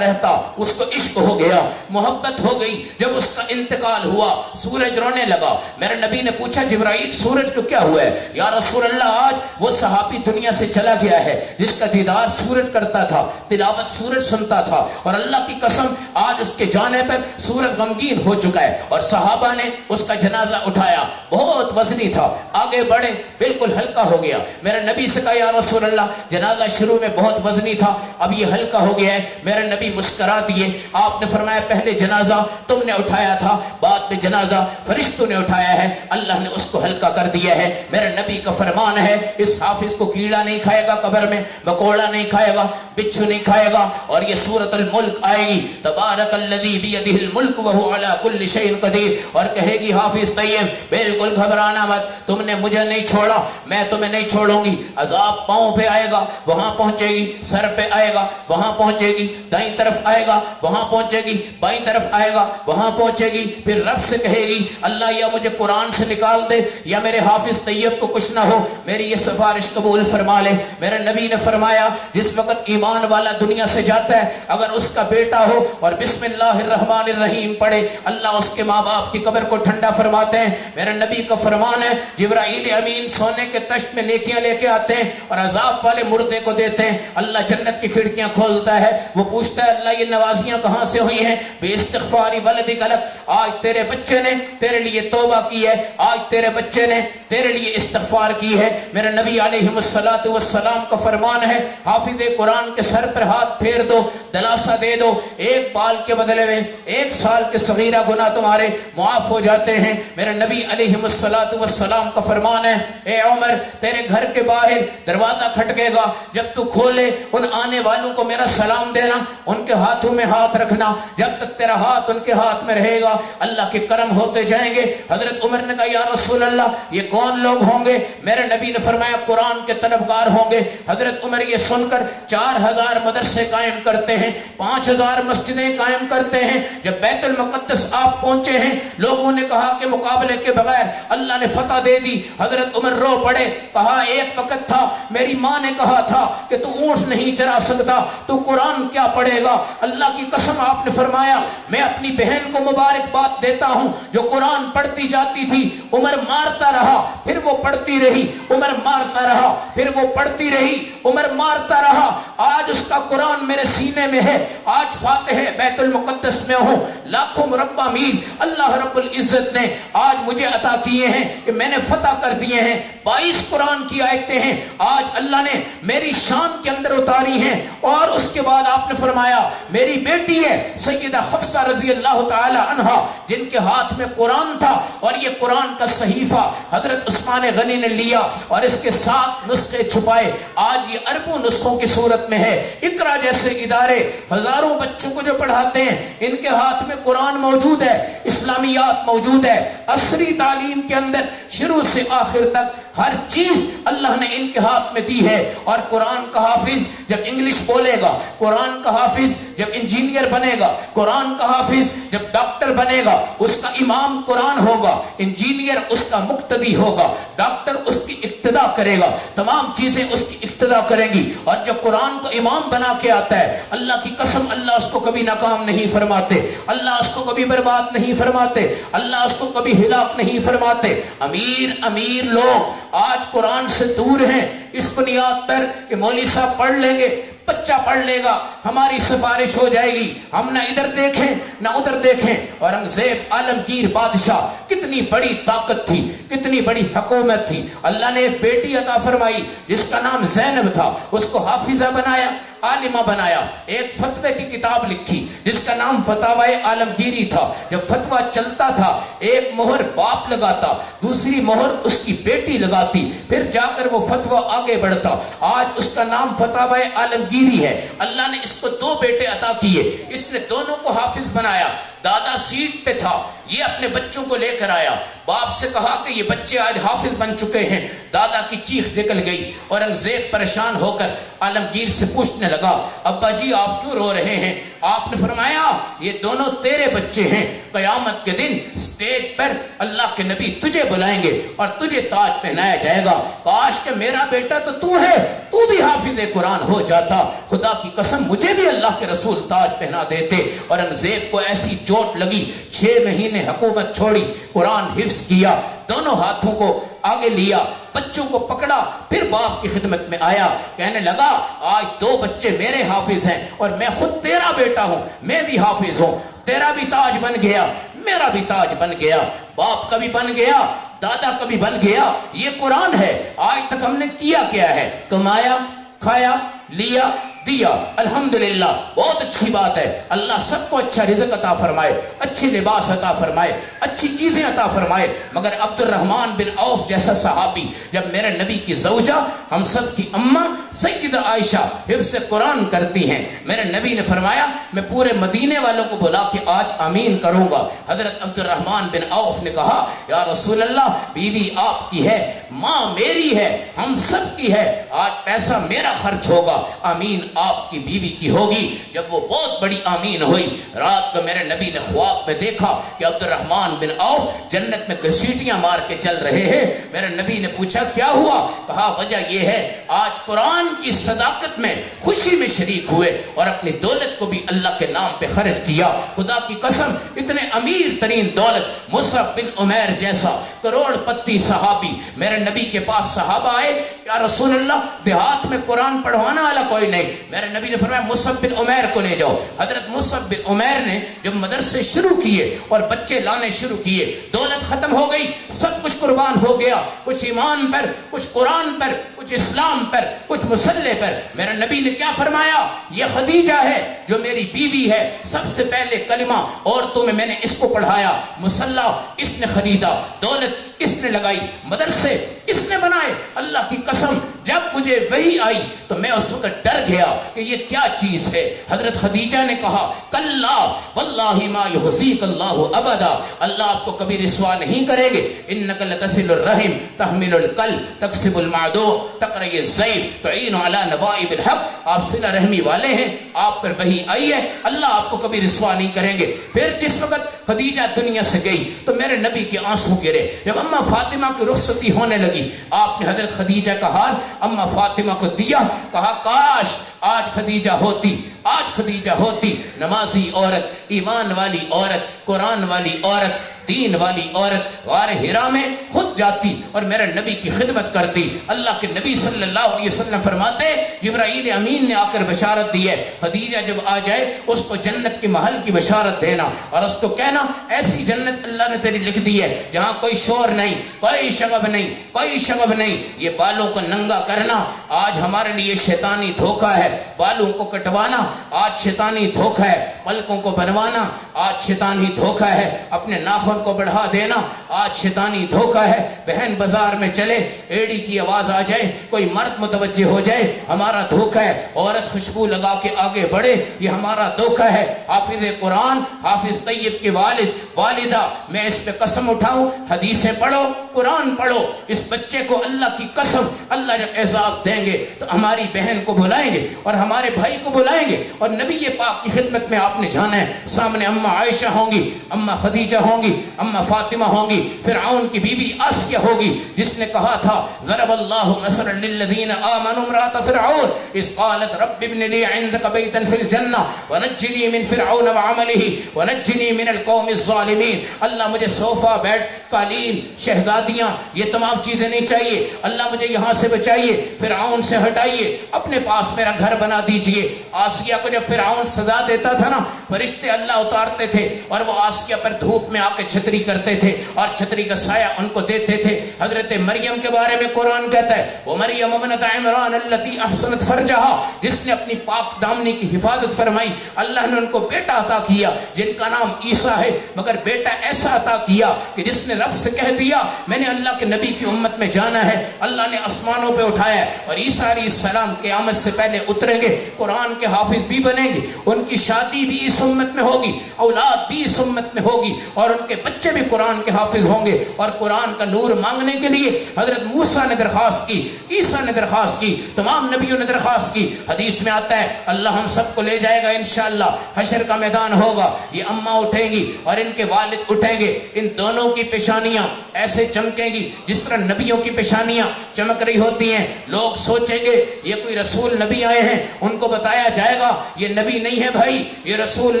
رہتا، اس کو عشق ہو گیا، محبت ہو گئی۔ جب اس کا انتقال ہوا سورج رونے لگا، میرے نبی نے پوچھا جبرائیل سورج کو کیا ہوا ہے؟ یا رسول اللہ آج وہ صحابی دنیا سے چلا گیا ہے جس کا دیدار سورج کرتا تھا، تلاوت سورج سنتا تھا، اور اللہ کی قسم آج اس کے جانے پر سورج غمگین ہو چکا ہے۔ اور صحابہ نے اس کا جنازہ اٹھایا، بہت وزنی تھا، آگے بڑھے بالکل ہلکا ہو گیا۔ میرے نبی سے کہا یا رسول اللہ جنازہ شروع میں بہت وزنی تھا، اب یہ ہلکا ہو گیا ہے۔ میرے نبی مسکرا دیے، آپ نے فرمایا پہلے جنازہ تم نے اٹھایا تھا، بعد میں جنازہ فرشتوں نے اٹھایا ہے، اللہ نے اس کو ہلکا کر دیا ہے۔ میرے نبی کا فرمان ہے اس حافظ کو کیڑا نہیں کھائے گا، قبر میں مکوڑا نہیں کھائے گا، بچھو نہیں کھائے گا، اور یہ سورۃ الملک آئے گی، تبارک الذی بیدہ الملک وہو علی کل شیء قدیر، اور کہے گی حافظ طیب بالکل گھبرانا مت، تم نے مجھے نہیں چھوڑا پڑا میں تمہیں نہیں چھوڑوں گی. عذاب پاؤں پہ آئے گا وہاں پہنچے گی, سر پہ آئے گا وہاں پہنچے گی, دائیں طرف آئے گا وہاں پہنچے گی, بائیں طرف آئے گا وہاں پہنچے گی. پھر رب سے کہے گی اللہ یا مجھے قرآن سے نکال دے یا میرے حافظ طیب کو کچھ نہ ہو, میری یہ سفارش قبول فرما لے. میرے نبی نے فرمایا جس وقت ایمان والا دنیا سے جاتا ہے اگر اس کا بیٹا ہو اور بسم اللہ الرحمن الرحیم پڑھے اللہ اس کے ماں باپ کی قبر کو ٹھنڈا فرماتے ہیں. میرے نبی کا فرمان ہے جبرائیل امین سونے کے تشت میں نیکیاں لے کے آتے ہیں اور عذاب والے مردے کو دیتے ہیں. اللہ جنت کی کھڑکیاں کھولتا ہے, وہ پوچھتا ہے اللہ یہ نوازیاں کہاں سے ہوئی ہیں؟ بے استغفاری ولدک لک, آج تیرے بچے نے تیرے لیے توبہ کی ہے, آج تیرے بچے نے تیرے لیے استغفار کی ہے. میرے نبی علیہ السلام کا فرمان ہے حافظ قرآن کے سر پر ہاتھ پھیر دو, دلاسا دے دو, ایک بال کے بدلے میں 1 سال کے صغیرہ گناہ تمہارے معاف ہو جاتے ہیں. میرے نبی علیہ السلام کا فرمان ہے اے عمر تیرے گھر کے باہر دروازہ کھٹکے گا, جب تو کھولے ان آنے والوں کو میرا سلام دینا, ان کے ہاتھوں میں ہاتھ رکھنا, جب تک تیرا ہاتھ ان کے ہاتھ میں رہے گا اللہ کے کرم ہوتے جائیں گے. حضرت عمر نے کہا یا رسول اللہ یہ کون لوگ ہوں گے؟ میرے نبی نے فرمایا قرآن کے طلبگار ہوں گے. حضرت عمر یہ سن کر 4000 مدرسے قائم کرتے ہیں, 5000 مسجدیں قائم کرتے ہیں. جب بیت المقدس آپ پہنچے ہیں لوگوں نے کہا کہ مقابلے کے بغیر اللہ نے فتح دے دی. حضرت عمر رو پڑے, کہا ایک وقت تھا میری ماں نے کہا تھا کہ تو اونٹ نہیں چرا سکتا, تو قرآن کیا پڑھے گا؟ اللہ کی قسم آپ نے فرمایا میں اپنی بہن کو مبارکباد دیتا ہوں جو قرآن پڑھتی جاتی تھی. عمر مارتا رہا پھر وہ پڑھتی رہی, عمر مارتا رہا پھر وہ پڑھتی رہی, عمر مارتا رہا. آج اس کا قرآن میرے سینے میں ہے, آج فاتح بیت المقدس میں ہوں. لاکھوں مربع میل اللہ رب العزت نے آج مجھے عطا کیے ہیں کہ میں نے فتح کر دیے ہیں. 22 قرآن کی آیتیں ہیں آج اللہ نے میری شان کے اندر اتاری ہیں. اور اس کے بعد آپ نے فرمایا میری بیٹی ہے سیدہ حفصہ رضی اللہ تعالی عنہا جن کے ہاتھ میں قرآن تھا, اور یہ قرآن کا صحیفہ حضرت عثمان غنی نے لیا اور اس کے 7 نسخے چھپائے. آج یہ اربوں نسخوں کی صورت میں ہے. اقرا جیسے ادارے ہزاروں بچوں کو جو پڑھاتے ہیں ان کے ہاتھ میں قرآن موجود ہے, اسلامیات موجود ہے. عصری تعلیم کے اندر شروع سے آخر تک ہر چیز اللہ نے ان کے ہاتھ میں دی ہے. اور قرآن کا حافظ جب انگلش بولے گا, قرآن کا حافظ جب انجینئر بنے گا, قرآن کا حافظ جب ڈاکٹر بنے گا, اس کا امام قرآن ہوگا, انجینئر اس کا مقتدی ہوگا, ڈاکٹر اس کی اقتدا کرے گا, تمام چیزیں اس کی اقتدا کریں گی. اور جب قرآن کو امام بنا کے آتا ہے اللہ کی قسم اللہ اس کو کبھی ناکام نہیں فرماتے, اللہ اس کو کبھی برباد نہیں فرماتے, اللہ اس کو کبھی ہلاک نہیں فرماتے. امیر لوگ آج قرآن سے دور ہیں اس بنیاد پر کہ مولوی صاحب پڑھ لیں گے, بچہ پڑھ لے گا, ہماری سفارش ہو جائے گی, ہم نہ ادھر دیکھیں نہ ادھر دیکھیں. اورنگزیب عالمگیر بادشاہ کتنی بڑی طاقت تھی, کتنی بڑی حکومت تھی. اللہ نے ایک بیٹی عطا فرمائی جس کا نام زینب تھا, اس کو حافظہ بنایا, عالمہ بنایا. ایک فتوے کی کتاب لکھی جس کا نام فتاوی عالمگیری تھا. جب فتویٰ چلتا تھا ایک مہر باپ لگاتا, دوسری مہر اس کی بیٹی لگاتی, پھر جا کر وہ فتویٰ آگے بڑھتا. آج اس کا نام فتاوی عالمگیری ہے. اللہ نے اس کو 2 بیٹے عطا کیے, اس نے دونوں کو حافظ بنایا. دادا سیٹ پہ تھا, یہ اپنے بچوں کو لے کر آیا, باپ سے کہا کہ یہ بچے آج حافظ بن چکے ہیں. دادا کی چیخ نکل گئی. اورنگزیب پریشان ہو کر عالمگیر سے پوچھنے لگا ابا جی آپ کیوں رو رہے ہیں؟ آپ نے فرمایا یہ دونوں تیرے بچے ہیں, قیامت کے دن سٹیج پر اللہ کے نبی تجھے بلائیں گے اور تجھے تاج پہنایا جائے گا. کاش کہ میرا بیٹا تو ہے, تو بھی حافظ قرآن ہو جاتا. خدا کی قسم مجھے بھی اللہ کے رسول تاج پہنا دیتے. اورنگزیب کو ایسی چوٹ لگی, 6 مہینے حکومت چھوڑی, قرآن حفظ کیا, دونوں ہاتھوں کو آگے لیا, بچوں کو پکڑا, پھر باپ کی خدمت میں آیا, کہنے لگا آج 2 بچے میرے حافظ ہیں اور میں خود تیرا بیٹا ہوں, میں بھی حافظ ہوں. تیرا بھی تاج بن گیا, میرا بھی تاج بن گیا, باپ کا بھی بن گیا, دادا کا بھی بن گیا. یہ قرآن ہے. آج تک ہم نے کیا ہے؟ کمایا, کھایا, لیا, دیا. الحمدللہ بہت اچھی بات ہے. اللہ سب کو اچھا رزق عطا فرمائے, اچھی لباس عطا فرمائے, اچھی چیزیں عطا فرمائے. مگر عبد الرحمن بن عوف جیسا صحابی جب میرے نبی کی زوجہ ہم سب کی اماں سیدہ عائشہ حفظ قرآن کرتی ہیں, میرے نبی نے فرمایا میں پورے مدینے والوں کو بلا کے آج آمین کروں گا. حضرت عبد الرحمن بن عوف نے کہا یا رسول اللہ بیوی آپ کی ہے, ماں میری ہے، ہم سب کی ہے، آج پیسہ میرا خرچ ہوگا، آمین آپ کی بیوی کی ہوگی۔ جب وہ بہت بڑی آمین ہوئی، رات کو میرے نبی نے خواب میں دیکھا کہ عبد الرحمن بن عوف جنت میں گھسیٹیاں مار کے چل رہے ہیں۔ میرے نبی نے پوچھا کیا ہوا؟ کہا وجہ یہ ہے آج قرآن کی صداقت میں خوشی میں شریک ہوئے اور اپنی دولت کو بھی اللہ کے نام پہ خرچ کیا۔ خدا کی قسم اتنے امیر ترین دولت مصعب بن عمیر جیسا کروڑ پتی صحابی میرے نبی کے پاس صحابہ آئے، یا رسول اللہ دیہات میں قرآن پڑھوانا والا کوئی نہیں۔ میرے نبی نے فرمایا مصعب بن عمیر کو لے جاؤ۔ حضرت مصعب بن عمیر نے جب مدرسے شروع کیے اور بچے لانے شروع کیے، دولت ختم ہو گئی، سب کچھ قربان ہو گیا، کچھ ایمان پر، کچھ قرآن پر، کچھ اسلام پر، کچھ مسلح پر۔ میرے نبی نے کیا فرمایا؟ یہ خدیجہ ہے جو میری بیوی ہے، سب سے پہلے کلمہ عورتوں میں نے اس کو پڑھایا، مسلح اس نے خریدا، دولت اس نے لگائی، مدرسے اس نے بنائے۔ اللہ کی قسم جب مجھے وحی آئی تو میں اس وقت ڈر گیا کہ یہ کیا چیز ہے۔ حضرت خدیجہ نے کہا کلا واللہ ما یحزیک اللہ ابدا، اللہ آپ کو کبھی رسوا نہیں کرے گے۔ انک لتصل الرحم تحمل الکل تکسب المعدوم تقری الضیف تعین علی نوائب الحق، آپ صلہ رحمی والے ہیں، آپ پر وحی آئی ہے، اللہ آپ کو کبھی رسوا نہیں کریں گے۔ پھر جس وقت خدیجہ دنیا سے گئی تو میرے نبی کے آنسو گرے۔ جب اماں فاطمہ کی رخصتی ہونے لگی، آپ نے حضرت خدیجہ کا ہار اماں فاطمہ کو دیا، کہا کاش آج خدیجہ ہوتی، آج خدیجہ ہوتی، نمازی عورت، ایمان والی عورت، قرآن والی عورت، دین والی عورت، غار ہرا میں خود جاتی اور میرے نبی کی خدمت کرتی۔ اللہ کے نبی صلی اللہ علیہ وسلم فرماتے جبرائیل امین نے آ کر بشارت دی ہے، خدیجہ جب آ جائے اس کو جنت کے محل کی بشارت دینا اور اس کو کہنا ایسی جنت اللہ نے تیری لکھ دی ہے جہاں کوئی شور نہیں، کوئی شغب نہیں، کوئی شغب نہیں۔ یہ بالوں کو ننگا کرنا آج ہمارے لیے شیطانی دھوکہ ہے، بالوں کو کٹوانا آج شیطانی دھوکہ ہے، پلکوں کو بنوانا آج شیطانی دھوکہ ہے، اپنے ناخن کو بڑھا دینا آج شیطانی دھوکہ ہے۔ بہن بازار میں چلے، ایڑی کی آواز آ جائے، کوئی مرد متوجہ ہو جائے، ہمارا دھوکہ ہے۔ عورت خوشبو لگا کے آگے بڑھے، یہ ہمارا دھوکہ ہے۔ حافظ قرآن حافظ طیب کے والد والدہ، میں اس پہ قسم اٹھاؤں، حدیثیں پڑھو، قرآن پڑھو، اس بچے کو اللہ کی قسم اللہ جب اعزاز دیں گے تو ہماری بہن کو بلائیں گے اور ہمارے بھائی کو بلائیں گے اور نبی پاک کی خدمت میں آپ نے جانا ہے۔ سامنے اماں عائشہ ہوں گی، اماں خدیجہ ہوں گی، اماں فاطمہ ہوں گی، فرعون کی بیوی آسیہ ہوگی جس نے کہا تھا ضرب اللہ مثلا للذین آمنوا امرأۃ فرعون اذ قالت رب ابن لی عندک بیتا فی الجنہ ونجنی من فرعون وعملہ ونجنی من القوم الظالمین۔ اللہ مجھے صوفہ، بیڈ، قالین، شہزادیاں، یہ تمام چیزیں نہیں چاہیے، اللہ مجھے یہاں سے بچائیے، فرعون سے ہٹائیے، اپنے پاس میرا گھر بنا دیجئے۔ آسیہ کو جب فرعون سزا دیتا تھا نا، فرشتے اللہ اتارتے تھے اور وہ آسیہ پر دھوپ میں آ کے چھتری کرتے تھے اور چھتری کا سایہ ان کو دیتے تھے۔ حضرت مریم کے بارے میں قرآن کہتا ہے وہ مریم ابنت عمران التی احسنت فرجہا، جس نے اپنی پاک دامنی کی حفاظت فرمائی، اللہ نے ان کو بیٹا عطا کیا جن کا نام عیسیٰ ہے، مگر بیٹا ایسا عطا کیا کہ جس نے رب سے کہہ دیا میں نے اللہ کے نبی کی امت میں جانا ہے، اللہ نے آسمانوں پہ اٹھایا ہے اور عیسیٰ علیہ السلام قیامت سے پہلے اتریں گے، قرآن کے حافظ بھی بنیں گے، ان کی شادی بھی اس امت میں ہوگی، اولاد بھی اس امت میں ہوگی اور ان کے بچے بھی قرآن کے حافظ ہوں گے۔ اور قرآن کا نور مانگنے کے لیے حضرت موسیٰ نے درخواست کی، عیسیٰ نے درخواست کی، تمام نبیوں نے درخواست کی۔ حدیث میں آتا ہے اللہ ہم سب کو لے جائے گا انشاءاللہ، حشر کا میدان ہوگا، یہ اماں اٹھیں گی اور ان کے والد اٹھیں گے، ان دونوں کی پیشانیاں ایسے چمکیں گی جس طرح نبیوں کی پیشانیاں چمک رہی ہوتی ہیں۔ لوگ سوچیں گے یہ کوئی رسول نبی آئے ہیں، ان کو بتایا جائے گا یہ نبی نہیں ہے بھائی، یہ رسول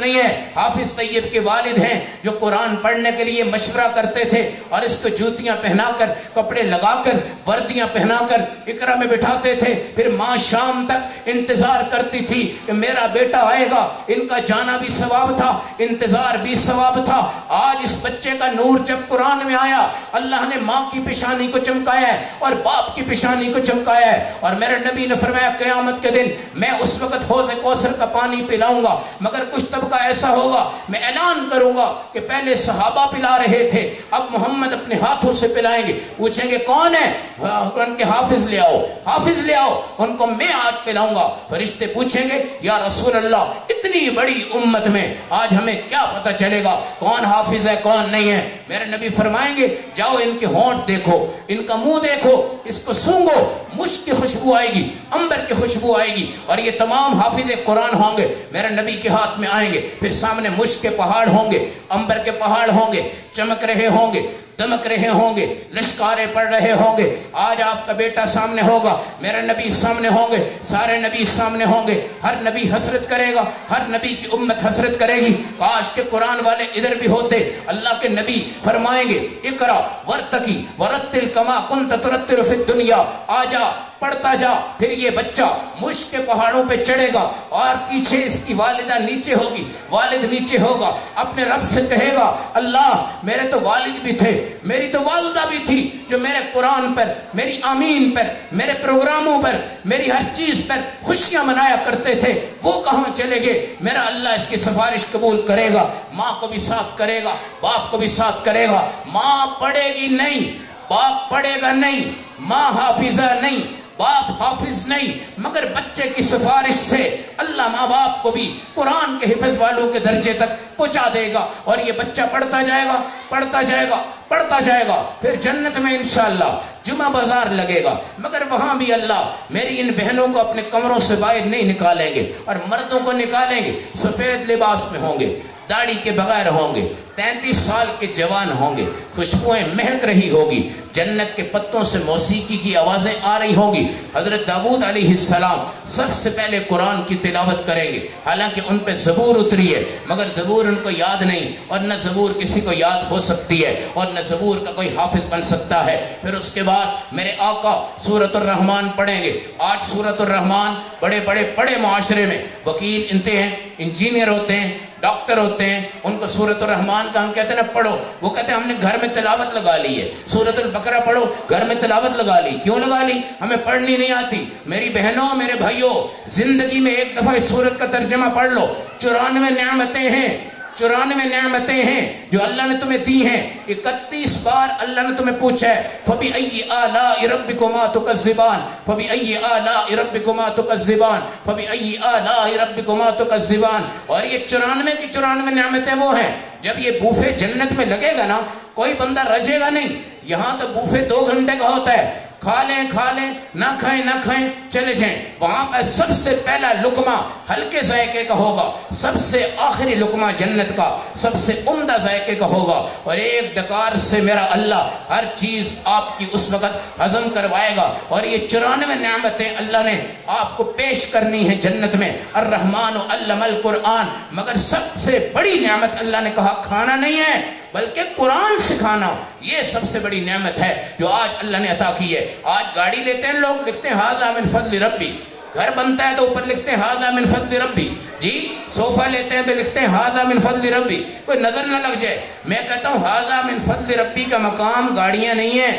نہیں ہے، حافظ طیب کے والد ہیں جو قرآن پڑھنے کے لیے مشورہ کرتے تھے اور اس کو جوتیاں پہنا کر، کپڑے لگا کر، وردیاں پہنا کر اقرا میں بٹھاتے تھے، پھر ماں شام تک انتظار کرتی تھی کہ میرا بیٹا آئے گا۔ ان کا جانا بھی ثواب تھا، انتظار بھی ثواب تھا۔ آج اس بچے کا نور جب قرآن میں آیا، اللہ نے ماں کی پیشانی کو چمکایا ہے اور باپ کی پیشانی کو چمکایا ہے، اور میرے نبی نے فرمایا قیامت کے دن میں اس وقت حوض کوثر کا پانی پلاؤں گا، مگر کچھ طبقہ ایسا ہوگا میں اعلان کروں گا کہ پہلے صحابہ پلا رہے تھے، اب محمد اپنے ہاتھوں سے پلائیں گے۔ پوچھیں گے کون ہے؟ ان کے حافظ لے آؤ، حافظ لے آؤ، ان کو میں آج پلاؤں گا۔ فرشتے پوچھیں گے یا رسول اللہ اتنی اتنی بڑی امت میں آج ہمیں کیا پتہ چلے گا کون حافظ ہے کون نہیں ہے؟ میرے نبی فرمائیں گے جاؤ ان کے ہونٹ دیکھو، ان کا منہ دیکھو، اس کو سونگو، مشک کی خوشبو آئے گی، عنبر کی خوشبو آئے گی، اور یہ تمام حافظ قرآن ہوں گے میرے نبی کے ہاتھ میں آئیں گے، پھر سامنے مشک کے پہاڑ ہوں گے، عنبر کے پہاڑ ہوں گے، چمک رہے ہوں گے، دمک رہے ہوں گے، لشکارے پڑ رہے ہوں گے۔ آج آپ کا بیٹا سامنے ہوگا، میرے نبی سامنے ہوں گے، سارے نبی سامنے ہوں گے، ہر نبی حسرت کرے گا، ہر نبی کی امت حسرت کرے گی کاش کہ قرآن والے ادھر بھی ہوتے۔ اللہ کے نبی فرمائیں گے اقرا ورتقی ورتل کما کنت ترتل فی الدنیا، آ جا پڑھتا جا۔ پھر یہ بچہ مشک کے پہاڑوں پہ چڑھے گا اور پیچھے اس کی والدہ نیچے ہوگی، والد نیچے ہوگا، اپنے رب سے کہے گا اللہ میرے تو والد بھی تھے، میری تو والدہ بھی تھی جو میرے قرآن پر، میری آمین پر، میرے پروگراموں پر، میری ہر چیز پر خوشیاں منایا کرتے تھے، وہ کہاں چلے گئے؟ میرا اللہ اس کی سفارش قبول کرے گا، ماں کو بھی ساتھ کرے گا، باپ کو بھی ساتھ کرے گا۔ ماں پڑھے گی نہیں، باپ پڑھے گا نہیں، ماں حافظہ نہیں، باپ حافظ نہیں، مگر بچے کی سفارش سے اللہ ماں باپ کو بھی قرآن کے حفظ والوں کے درجے تک پہنچا دے گا، اور یہ بچہ پڑھتا جائے گا، پڑھتا جائے گا، پڑھتا جائے گا، پھر جنت میں انشاءاللہ جمعہ بازار لگے گا، مگر وہاں بھی اللہ میری ان بہنوں کو اپنے کمروں سے باہر نہیں نکالیں گے، اور مردوں کو نکالیں گے، سفید لباس میں ہوں گے، داڑھی کے بغیر ہوں گے، 33 سال کے جوان ہوں گے، خوشبوئیں مہک رہی ہوگی، جنت کے پتوں سے موسیقی کی آوازیں آ رہی ہوں گی۔ حضرت داؤد علیہ السلام سب سے پہلے قرآن کی تلاوت کریں گے، حالانکہ ان پہ زبور اتری ہے، مگر زبور ان کو یاد نہیں، اور نہ زبور کسی کو یاد ہو سکتی ہے، اور نہ زبور کا کوئی حافظ بن سکتا ہے۔ پھر اس کے بعد میرے آقا سورۃ الرحمن پڑھیں گے۔ آج سورۃ الرحمن بڑے معاشرے میں وکیل انتے ہیں، انجینئر ہوتے ہیں، ڈاکٹر ہوتے ہیں، ان کو سورۃ الرحمن کا ہم کہتے ہیں نا پڑھو، وہ کہتے ہیں ہم نے گھر میں تلاوت لگا لی ہے، سورۃ البقرہ پڑھو، گھر میں تلاوت لگا لی۔ کیوں لگا لی؟ ہمیں پڑھنی نہیں آتی۔ میری بہنوں میرے بھائیوں، زندگی میں ایک دفعہ اس سورت کا ترجمہ پڑھ لو۔ 94 نعمتیں ہیں، 94 نعمتیں ہیں جو اللہ نے تمہیں دی ہیں۔ 31 بار اللہ نے تمہیں پوچھا ہے فَبِأَيِّ آلَاءِ رَبِّكُمَا تُكَذِّبَانِ فَبِأَيِّ آلَاءِ رَبِّكُمَا تُكَذِّبَانِ فَبِأَيِّ آلَاءِ رَبِّكُمَا تُكَذِّبَانِ۔ اور یہ 94 کی 94 نعمتیں وہ ہیں، جب یہ بوفے جنت میں لگے گا نا کوئی بندہ رجے گا نہیں۔ یہاں تو بوفے 2 گھنٹے کا ہوتا ہے، کھا لیں، نہ کھائیں چلے جائیں۔ وہاں پر سب سے پہلا لقمہ ہلکے ذائقے کا ہوگا، سب سے آخری لقمہ جنت کا سب سے عمدہ ذائقے کا ہوگا، اور ایک ڈکار سے میرا اللہ ہر چیز آپ کی اس وقت ہضم کروائے گا۔ اور یہ 94 نعمتیں اللہ نے آپ کو پیش کرنی ہے جنت میں۔ الرحمن علم القرآن، مگر سب سے بڑی نعمت اللہ نے کہا کھانا نہیں ہے بلکہ قرآن سکھانا، یہ سب سے بڑی نعمت ہے جو آج اللہ نے عطا کی ہے۔ آج گاڑی لیتے ہیں لوگ، لکھتے ہیں ھذا من فضل ربی، گھر بنتا ہے تو اوپر لکھتے ہیں ھذا من فضل ربی، جی صوفہ لیتے ہیں تو لکھتے ہیں ھذا من فضل ربی، کوئی نظر نہ لگ جائے۔ میں کہتا ہوں ھذا من فضل ربی کا مقام گاڑیاں نہیں ہیں،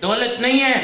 دولت نہیں ہے،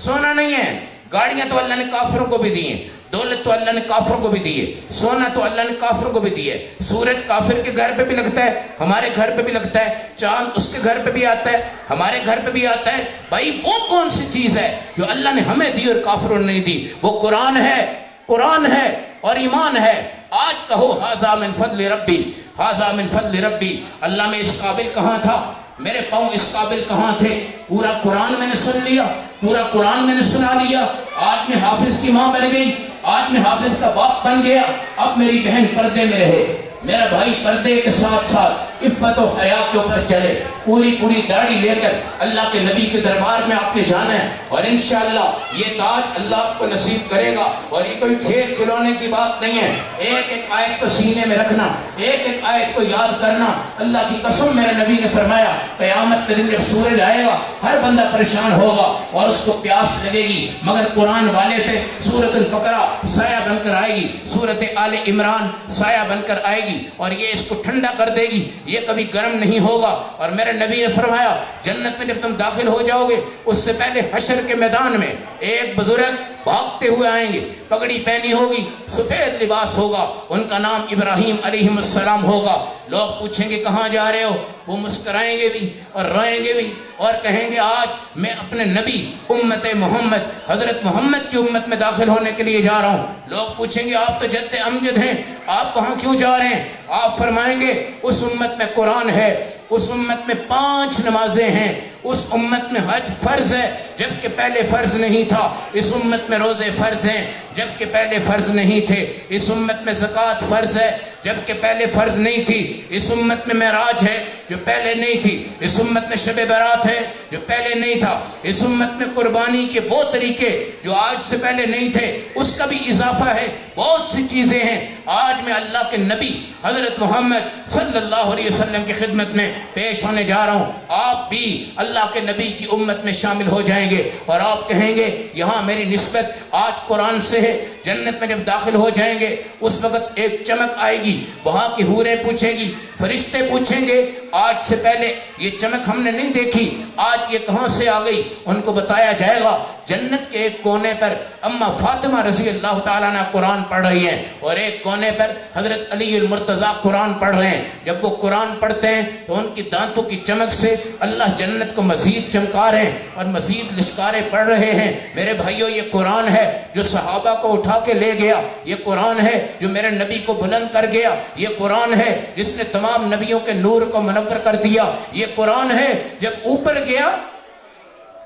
سونا نہیں ہے۔ گاڑیاں تو اللہ نے کافروں کو بھی دی ہیں، دولت تو اللہ نے کافروں کو بھی دی ہے، سونا تو اللہ نے کافروں کو بھی دی ہے۔ سورج کافر کے گھر پہ بھی لگتا ہے، ہمارے گھر پہ بھی لگتا ہے، چاند اس کے گھر پہ بھی آتا ہے، ہمارے گھر پہ بھی آتا ہے۔ بھائی وہ کون سی چیز ہے جو اللہ نے ہمیں دی اور کافروں نے نہیں دی؟ وہ قرآن ہے، قرآن ہے اور ایمان ہے۔ آج کہو ھذا من فضل ربی، ھذا من فضل ربی۔ اللہ میں اس قابل کہاں تھا، میرے پاؤں اس قابل کہاں تھے؟ پورا قرآن میں نے سن لیا، پورا قرآن میں نے سنا لیا۔ آج میں حافظ کی ماں بن گئی، آج میں حافظ کا باپ بن گیا۔ اب میری بہن پردے میں رہے، میرا بھائی پردے کے ساتھ ساتھ عفت و حیا کے اوپر چلے، پوری داڑھی لے کر اللہ کے نبی کے دربار میں آپ نے جانا ہے، اور انشاءاللہ یہ تاج اللہ آپ کو نصیب کرے گا۔ اور یہ کوئی کھیل کھلونے کی بات نہیں ہے، ایک آیت کو سینے میں رکھنا، ایک آیت کو یاد کرنا۔ اللہ کی قسم میرے نبی نے فرمایا قیامت کے دن جب سورج آئے گا ہر بندہ پریشان ہوگا اور اس کو پیاس لگے گی، مگر قرآن والے پہ سورۃ البقرہ سایہ بن کر آئے گی، سورۃ آل عمران سایہ بن کر آئے گی، اور یہ اس کو ٹھنڈا کر دے گی، یہ کبھی گرم نہیں ہوگا۔ اور میرے نبی نے فرمایا جنت میں جب تم داخل ہو جاؤ گے اس سے پہلے حشر کے میدان میں ایک بزرگ بھاگتے ہوئے آئیں گے، پگڑی پہنی ہوگی، سفید لباس ہوگا، ان کا نام ابراہیم علیہ السلام ہوگا۔ لوگ پوچھیں گے کہاں جا رہے ہو؟ وہ مسکرائیں گے بھی اور روئیں گے بھی اور کہیں گے آج میں اپنے نبی امت محمد حضرت محمد کی امت میں داخل ہونے کے لیے جا رہا ہوں۔ لوگ پوچھیں گے آپ تو جد امجد ہیں، آپ وہاں کیوں جا رہے ہیں؟ آپ فرمائیں گے اس امت میں قرآن ہے، اس امت میں 5 نمازیں ہیں، اس امت میں حج فرض ہے جبکہ پہلے فرض نہیں تھا، اس امت میں روزے فرض ہیں جبکہ پہلے فرض نہیں تھے، اس امت میں زکوٰۃ فرض ہے جبکہ پہلے فرض نہیں تھی، اس امت میں معراج ہے جو پہلے نہیں تھی، اس امت میں شب برات ہے جو پہلے نہیں تھا، اس امت میں قربانی کے وہ طریقے جو آج سے پہلے نہیں تھے اس کا بھی اضافہ ہے، بہت سی چیزیں ہیں۔ آج میں اللہ کے نبی حضرت محمد صلی اللہ علیہ وسلم کی خدمت میں پیش ہونے جا رہا ہوں، آپ بھی اللہ کے نبی کی امت میں شامل ہو جائیں گے اور آپ کہیں گے یہاں میری نسبت آج قرآن سے ہے۔ جنت میں جب داخل ہو جائیں گے اس وقت ایک چمک آئے گی، وہاں کی حوریں پوچھیں گی، فرشتے پوچھیں گے آج سے پہلے یہ چمک ہم نے نہیں دیکھی، آج یہ کہاں سے آ گئی؟ ان کو بتایا جائے گا جنت کے ایک کونے پر اما فاطمہ رضی اللہ تعالیٰ عنہ قرآن پڑھ رہی ہیں اور ایک کونے پر حضرت علی المرتضیٰ قرآن پڑھ رہے ہیں۔ جب وہ قرآن پڑھتے ہیں تو ان کی دانتوں کی چمک سے اللہ جنت کو مزید چمکا رہے ہیں اور مزید لشکاریں پڑھ رہے ہیں۔ میرے بھائیوں، یہ قرآن ہے جو صحابہ کو اٹھا کے لے گیا، یہ قرآن ہے جو میرے نبی کو بلند کر گیا، یہ قرآن ہے جس نے تمام نبیوں کے نور کو منور کر دیا، یہ قرآن ہے جب اوپر گیا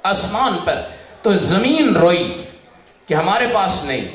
آسمان پر تو زمین روئی کہ ہمارے پاس نہیں،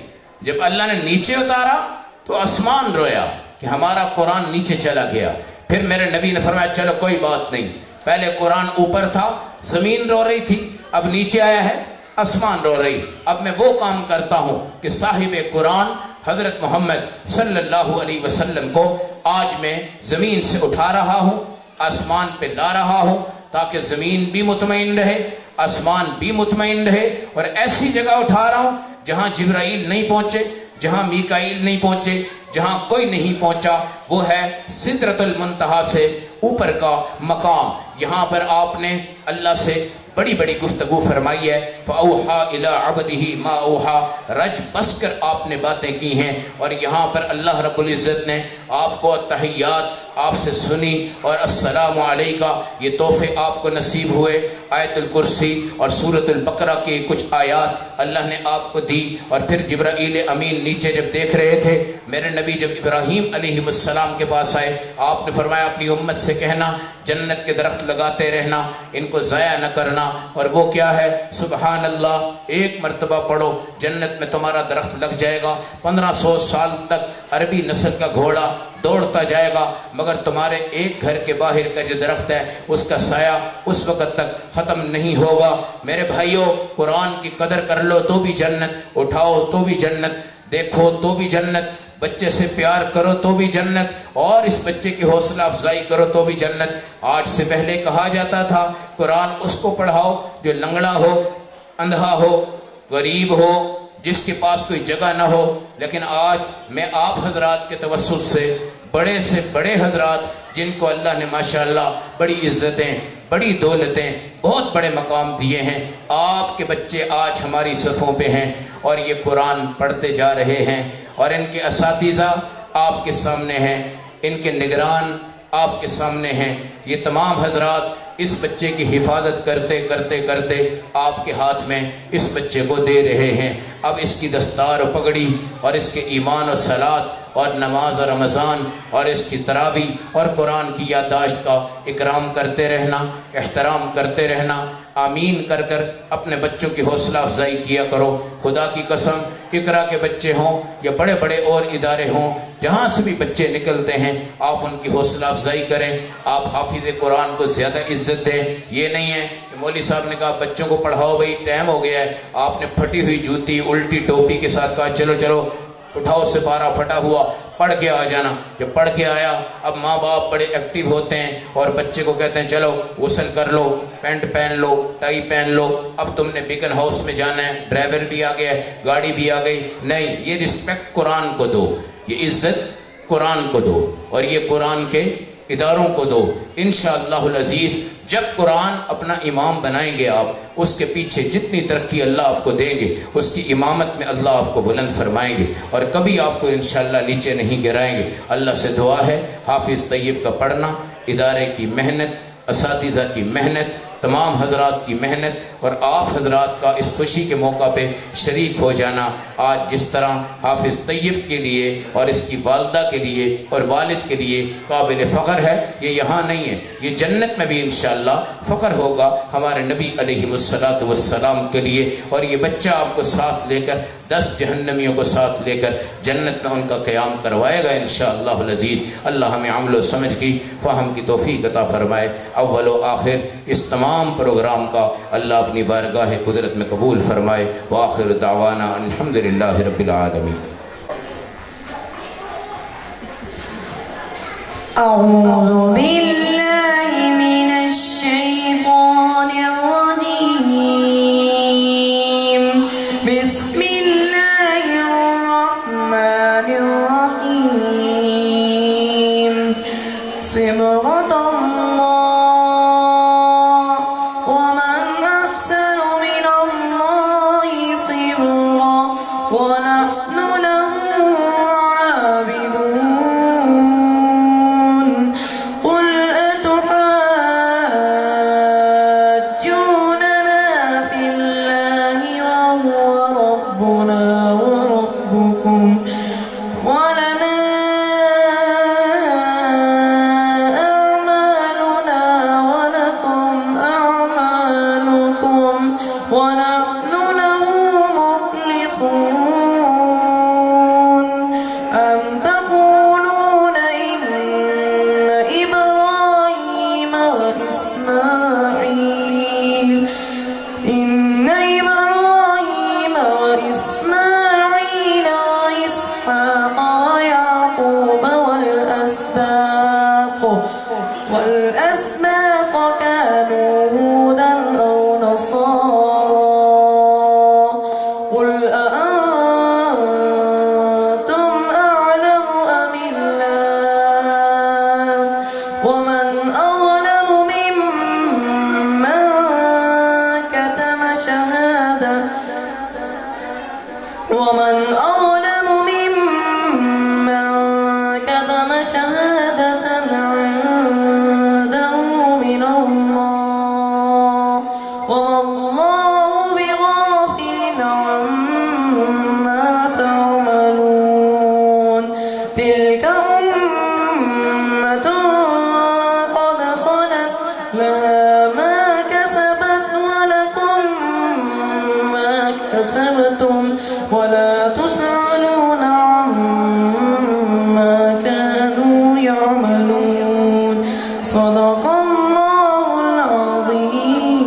جب اللہ نے نیچے اتارا تو آسمان رویا کہ ہمارا قرآن نیچے چلا گیا۔ پھر میرے نبی نے فرمایا چلو کوئی بات نہیں، پہلے قرآن اوپر تھا، زمین رو رہی تھی، اب نیچے آیا ہے، آسمان رو رہی، اب میں وہ کام کرتا ہوں کہ صاحب قرآن حضرت محمد صلی اللہ علیہ وسلم کو آج میں زمین سے اٹھا رہا ہوں، آسمان پہ لا رہا ہوں تاکہ زمین بھی مطمئن رہے، آسمان بھی مطمئن رہے، اور ایسی جگہ اٹھا رہا ہوں جہاں جبرائیل نہیں پہنچے، جہاں میکائیل نہیں پہنچے، جہاں کوئی نہیں پہنچا، وہ ہے سدرۃ المنتہا سے اوپر کا مقام۔ یہاں پر آپ نے اللہ سے بڑی بڑی گفتگو فرمائی ہے، فَأَوْحَا إِلَىٰ عَبْدِهِ مَا أَوْحَا، رج بس کر آپ نے باتیں کی ہیں، اور یہاں پر اللہ رب العزت نے آپ کو تحیات آپ سے سنی اور السلام علیکہ یہ تحفے آپ کو نصیب ہوئے۔ آیت الکرسی اور سورۃ البقرہ کی کچھ آیات اللہ نے آپ کو دی، اور پھر جبرائیل امین نیچے جب دیکھ رہے تھے، میرے نبی جب ابراہیم علیہ السلام کے پاس آئے، آپ نے فرمایا اپنی امت سے کہنا جنت کے درخت لگاتے رہنا، ان کو ضائع نہ کرنا، اور وہ کیا ہے؟ سبحان اللہ، ایک مرتبہ پڑھو جنت میں تمہارا درخت لگ جائے گا، 1500 سال تک عربی نسل کا گھوڑا دوڑتا جائے گا، مگر تمہارے ایک گھر کے باہر کا جو درخت ہے اس کا سایہ اس وقت تک ختم نہیں ہوگا۔ میرے بھائیوں، قرآن کی قدر کر لو تو بھی جنت، اٹھاؤ تو بھی جنت، دیکھو تو بھی جنت، بچے سے پیار کرو تو بھی جنت، اور اس بچے کی حوصلہ افزائی کرو تو بھی جنت۔ آج سے پہلے کہا جاتا تھا قرآن اس کو پڑھاؤ جو لنگڑا ہو، اندھا ہو، غریب ہو، جس کے پاس کوئی جگہ نہ ہو، لیکن آج میں آپ حضرات کے توسط سے بڑے حضرات جن کو اللہ نے ماشاءاللہ بڑی عزتیں، بڑی دولتیں، بہت بڑے مقام دیے ہیں، آپ کے بچے آج ہماری صفوں پہ ہیں اور یہ قرآن پڑھتے جا رہے ہیں، اور ان کے اساتذہ آپ کے سامنے ہیں، ان کے نگران آپ کے سامنے ہیں۔ یہ تمام حضرات اس بچے کی حفاظت کرتے کرتے آپ کے ہاتھ میں اس بچے کو دے رہے ہیں۔ اب اس کی دستار و پگڑی اور اس کے ایمان و صلات اور نماز و رمضان اور اس کی تراویح اور قرآن کی یادداشت کا اکرام کرتے رہنا، احترام کرتے رہنا، آمین کر کر اپنے بچوں کی حوصلہ افزائی کیا کرو۔ خدا کی قسم، اقرا کے بچے ہوں یا بڑے بڑے اور ادارے ہوں، جہاں سے بھی بچے نکلتے ہیں آپ ان کی حوصلہ افزائی کریں، آپ حافظ قرآن کو زیادہ عزت دیں۔ یہ نہیں ہے کہ مولوی صاحب نے کہا بچوں کو پڑھاؤ بھائی ٹائم ہو گیا ہے، آپ نے پھٹی ہوئی جوتی الٹی ٹوپی کے ساتھ کہا چلو چلو اٹھاؤ سپارہ پھٹا ہوا پڑھ کے آ جانا۔ جب پڑھ کے آیا، اب ماں باپ بڑے ایکٹیو ہوتے ہیں اور بچے کو کہتے ہیں چلو غسل کر لو، پینٹ پہن لو، ٹائی پہن لو، اب تم نے بیکن ہاؤس میں جانا ہے، ڈرائیور بھی آ گیا، گاڑی بھی آ گئی۔ نہیں، یہ رسپیکٹ قرآن کو دو، یہ عزت قرآن کو دو، اور یہ قرآن کے اداروں کو دو۔ انشاءاللہ العزیز جب قرآن اپنا امام بنائیں گے آپ، اس کے پیچھے جتنی ترقی اللہ آپ کو دیں گے، اس کی امامت میں اللہ آپ کو بلند فرمائیں گے، اور کبھی آپ کو انشاءاللہ نیچے نہیں گرائیں گے۔ اللہ سے دعا ہے حافظ طیب کا پڑھنا، ادارے کی محنت، اساتذہ کی محنت، تمام حضرات کی محنت اور آپ حضرات کا اس خوشی کے موقع پہ شریک ہو جانا آج جس طرح حافظ طیب کے لیے اور اس کی والدہ کے لیے اور والد کے لیے قابل فخر ہے، یہ یہاں نہیں ہے، یہ جنت میں بھی انشاءاللہ فخر ہوگا ہمارے نبی علیہ السلام کے لیے، اور یہ بچہ آپ کو ساتھ لے کر 10 جہنمیوں کو ساتھ لے کر جنت میں ان کا قیام کروائے گا انشاءاللہ العزیز۔ اللہ ہمیں عمل و سمجھ کی فہم کی توفیق عطا فرمائے، اول و آخر اس تمام پروگرام کا اللہ اپنی بارگاہ قدرت میں قبول فرمائے، وآخر دعوانا الحمدللہ رب العالمین۔ أعوذ بالله من الشيطان الرجيم بسم الله الرحمن الرحيم صبغة الله ومن أحسن من الله صبغة ونحن له ونحن له مخلصون أم تقولون إن إبراهيم وإسماعيل وإسحاق ويعقوب والأسباط كانوا هودا أو نصارى قل أأنتم أعلم أم الله ومن أظلم ممن كتم شهادة عنده من الله وما الله بغافل عما تعملون تلك أمة قد خلت لها ما كسبت ولكم ما كسبتم ولا تسألون عما كانوا يعملون صدق الله العظيم.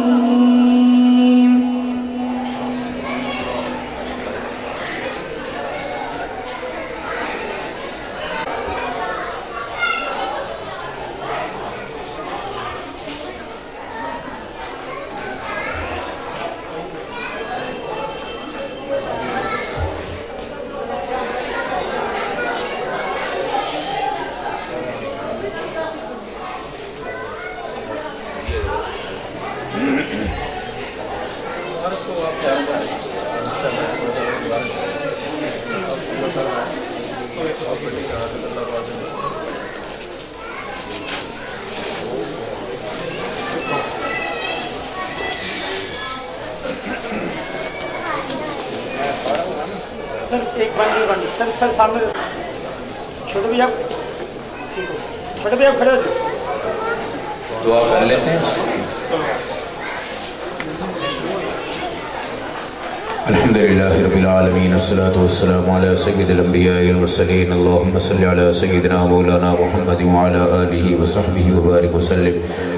سر ایک بند سر سامنے چھوٹے بھیا کھڑے ہو جائے دعا کر لیتے ہیں اس کو۔ الحمد للہ رب العالمین الصلاة والسلام علی سید الانبیاء والمرسلین اللہم صلی علی سیدنا مولانا محمد وعلی آلہ وصحبہ وبارک وسلم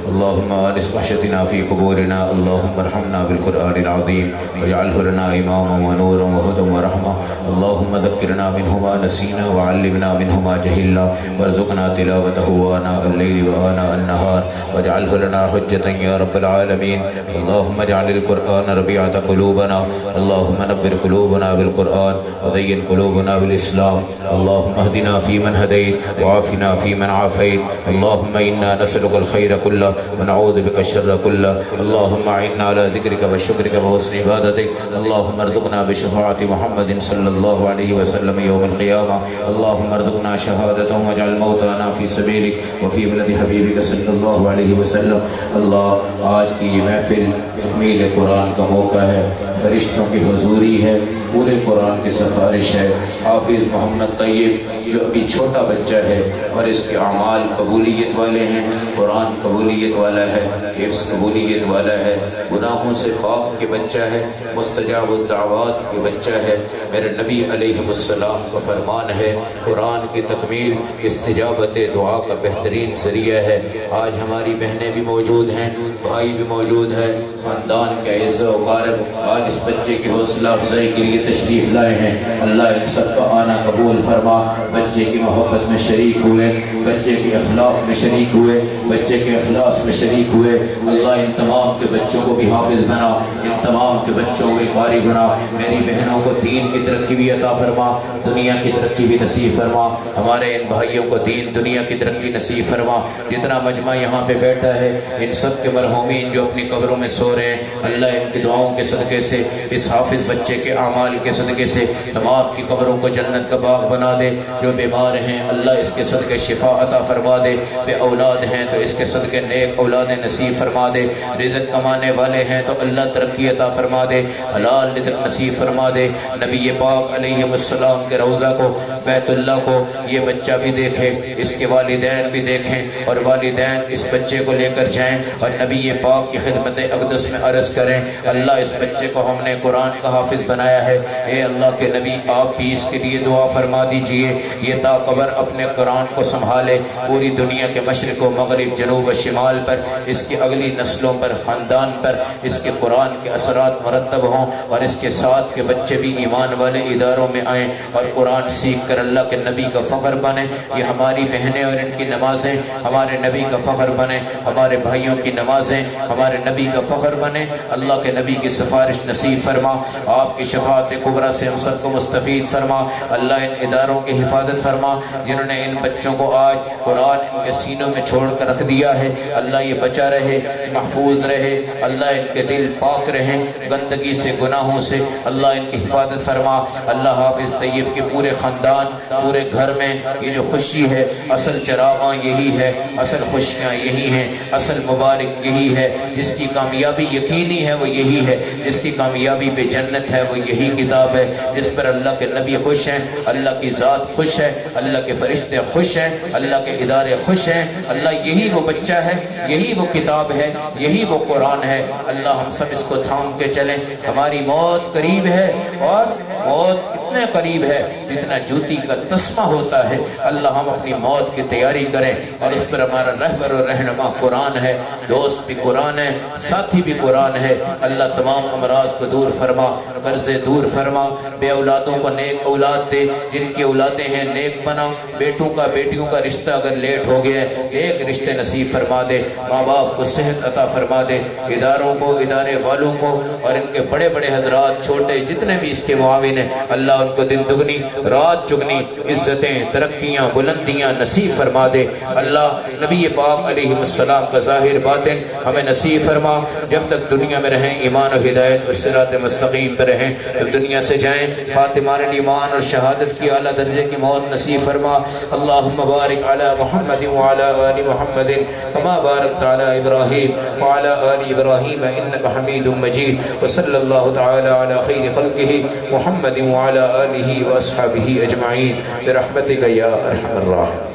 اللہم آنس وحشتنا فی قبورنا اللہم ارحمنا بالقرآن العظیم واجعلہ لنا اماما ونورا وہدا ورحمہ اللہم ذکرنا منہ ما نسینا وعلمنا منہ ما جہلنا وارزقنا تلاوتہ آناء اللیل وآناء النہار واجعلہ لنا حجتا یا رب العالمین اللہم اجعل القرآن ربیعة قلوبنا اللہم نور قلوبنا بالقرآن وزين قلوبنا بالإسلام. اللهم اهدنا فيمن هديت وعافنا فيمن عافيت. اللهم إنا نسألك الخير كله ونعوذ بك الشر كله. اللهم أعنا على ذكرك وشكرك وحسن عبادتك. اللهم ارزقنا بشفاعة محمد صلى الله عليه وسلم يوم القيامة. اللهم ارزقنا شهادته واجعل موتنا في سبيلك وفي بلد حبيبك صلی اللہ علیہ وسلم. اللہ آج کی یہ محفل تکمیل قرآن کا موقع ہے، فرشتوں کی حضوری ہے، پورے قرآن کی سفارش ہے. حافظ محمد طیب جو ابھی چھوٹا بچہ ہے اور اس کے اعمال قبولیت والے ہیں، قرآن قبولیت والا ہے، حفظ قبولیت والا ہے، گناہوں سے پاک کے بچہ ہے، مستجاب الدعوات کے بچہ ہے. میرے نبی علیہ السلام کا فرمان ہے قرآن کی تکمیل استجابت دعا کا بہترین ذریعہ ہے. آج ہماری بہنیں بھی موجود ہیں، بھائی بھی موجود ہے، خاندان کے عز و اقارب آج اس بچے کی حوصلہ افزائی کے لیے تشریف لائے ہیں. اللہ ان سب کا آنا قبول فرما. بچے کی محبت میں شریک ہوئے، بچے کے اخلاق میں شریک ہوئے، بچے کے اخلاص میں شریک ہوئے. اللہ ان تمام کے بچوں کو بھی حافظ بنا، ان تمام کے بچوں کو قاری بنا. میری بہنوں کو دین کی ترقی بھی عطا فرما، دنیا کی ترقی بھی نصیب فرما. ہمارے ان بھائیوں کو دین دنیا کی ترقی نصیب فرما. جتنا مجمع یہاں پہ بیٹھا ہے ان سب کے مرحومین جو اپنی قبروں میں سو رہے ہیں، اللہ ان کی دعاؤں کے صدقے سے، اس حافظ بچے کے اعمال کے صدقے سے تمام کی قبروں کو جنت کا باغ بنا دے. جو بیمار ہیں اللہ اس کے صدقے شفا عطا فرما دے. بے اولاد ہیں تو اس کے صدقے نیک اولاد نصیب فرما دے. رزق کمانے والے ہیں تو اللہ ترقی عطا فرما دے، حلال رزق نصیب فرما دے. نبی پاک علیہ السلام کے روضہ کو، بیت اللہ کو یہ بچہ بھی دیکھے، اس کے والدین بھی دیکھیں اور والدین اس بچے کو لے کر جائیں اور نبی پاک کی خدمت اقدس میں عرض کریں اللہ اس بچے کو ہم نے قرآن کا حافظ بنایا ہے. اے اللہ کے نبی آپ بھی اس کے لیے دعا فرما دیجئے، یہ تا قبر اپنے قرآن کو سنبھالے، پوری دنیا کے مشرق و مغرب، جنوب و شمال پر، اس کی اگلی نسلوں پر، خاندان پر اس کے قرآن کے اثرات مرتب ہوں اور اس کے ساتھ کے بچے بھی ایمان والے اداروں میں آئیں اور قرآن سیکھ کر اللہ کے نبی کا فخر بنے. یہ ہماری بہنیں اور ان کی نمازیں ہمارے نبی کا فخر بنے، ہمارے بھائیوں کی نمازیں ہمارے نبی کا فخر بنے. اللہ کے نبی کی سفارش نصیب فرما، آپ کی شفاعت کبریٰ سے ہم سب کو مستفید فرما. اللہ ان اداروں کی حفاظت فرما جنہوں نے ان بچوں کو آج قرآن ان کے سینوں میں چھوڑ کر رکھ دیا ہے. اللہ یہ بچا رہے، محفوظ رہے، اللہ ان کے دل پاک رہیں گندگی سے، گناہوں سے. اللہ ان کی حفاظت فرما. اللہ حافظ طیب کے پورے خاندان، پورے گھر میں یہ جو خوشی ہے، اصل چراغاں یہی ہے، اصل خوشیاں یہی ہیں، اصل مبارک یہی ہے. جس کی کامیابی یقینی ہے وہ یہی ہے، جس کی کامیابی پہ جنت ہے وہ یہی کتاب ہے. جس پر اللہ کے نبی خوش ہیں، اللہ کی ذات خوش ہے، اللہ کے فرشتے خوش ہیں، اللہ کے ادارے خوش ہیں. اللہ یہی وہ بچہ ہے، یہی وہ کتاب ہے، یہی وہ قرآن ہے. اللہ ہم سب اس کو تھام کے چلیں. ہماری موت قریب ہے اور موت اتنے قریب ہے جتنا جوتی کا تسمہ ہوتا ہے. اللہ ہم اپنی موت کی تیاری کریں اور اس پر ہمارا رہبر و رہنما قرآن ہے، دوست بھی قرآن ہے، ساتھی بھی قرآن ہے. اللہ تمام امراض کو دور فرما، قرضے دور فرما. بے اولادوں کو نیک اولاد دے، جن کی اولادیں ہیں نیک بنا. بیٹوں کا بیٹیوں کا رشتہ اگر لیٹ ہو گیا ہے ایک رشتے نصیب فرما دے. ماں باپ کو صحت عطا فرما دے. اداروں کو، ادارے والوں کو اور ان کے بڑے بڑے حضرات، چھوٹے جتنے بھی اس کے معاون ہیں، اللہ ان کو دن دگنی رات چگنی عزتیں، ترقیاں، بلندیاں نصیب فرما دے. اللہ نبی پاک علیہ السلام کا ظاہر باطن ہمیں نصیب فرما. جب تک دنیا میں رہیں ایمان و ہدایت اور صراط مستقیم پر رہیں. جب دنیا سے جائیں خاتمہ ایمان اور شہادت کی اعلیٰ درجے کی موت نصیب فرما. اللہم بارک علی محمد وعلی آل محمد کما بارکت علی ابراہیم وعلی آل ابراہیم انک حمید مجید. وصلی اللہ تعالی علی خیر خلقہ محمد وعلی آلہ واصحابہ اجمعین برحمتک یا ارحم الراحمین.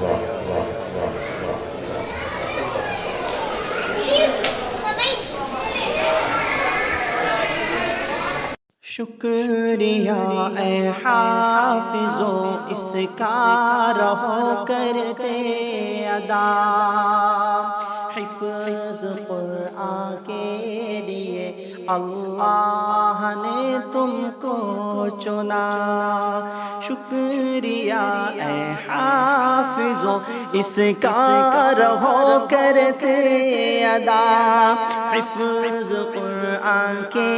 شکریہ اے حافظو اس کا رہو کرتے ادا. حفظ قرآن کے لیے اللہ نے تم کو چنا. شکریہ اے حافظو اس کا رہو کرتے ادا. حفظ قرآن کے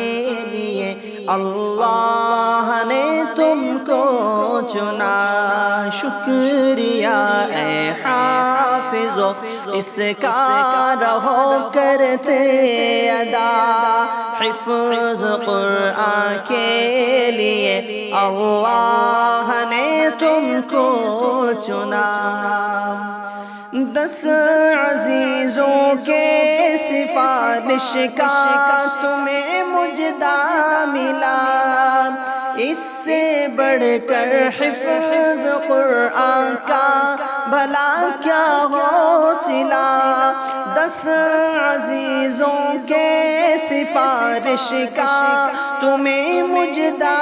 لیے اللہ نے تم کو چنا شکریہ اے حافظو اس کا رہو کرتے ادا حفظ قرآن کے لیے اللہ نے تم کو چنا 10 عزیزوں کے سفارش کا تمہیں مجدہ ملا اس سے بڑھ کر حفظ قرآن کا بھلا کیا حوصلہ 10 عزیزوں کے سفارش کا تمہیں مجدہ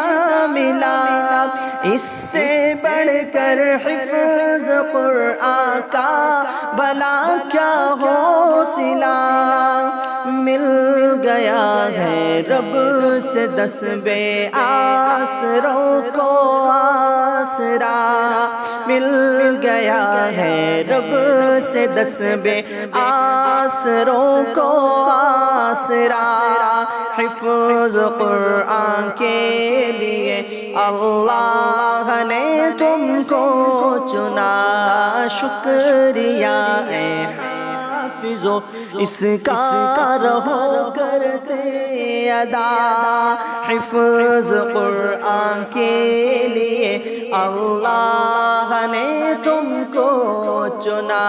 ملا اس سے بڑھ کر حفظ قرآن کا بھلا کیا حوصلہ مل گیا ہے رب سے 10 بے آسروں کو آسرا مل گیا ہے رب سے 10 بے آسروں کو آسرا حفظ قرآن کے لیے اللہ نے تم کو چنا شکریہ اے حافظو اس کا رہو کرتے ادا حفظ قرآن کے لیے اللہ نے تم کو چنا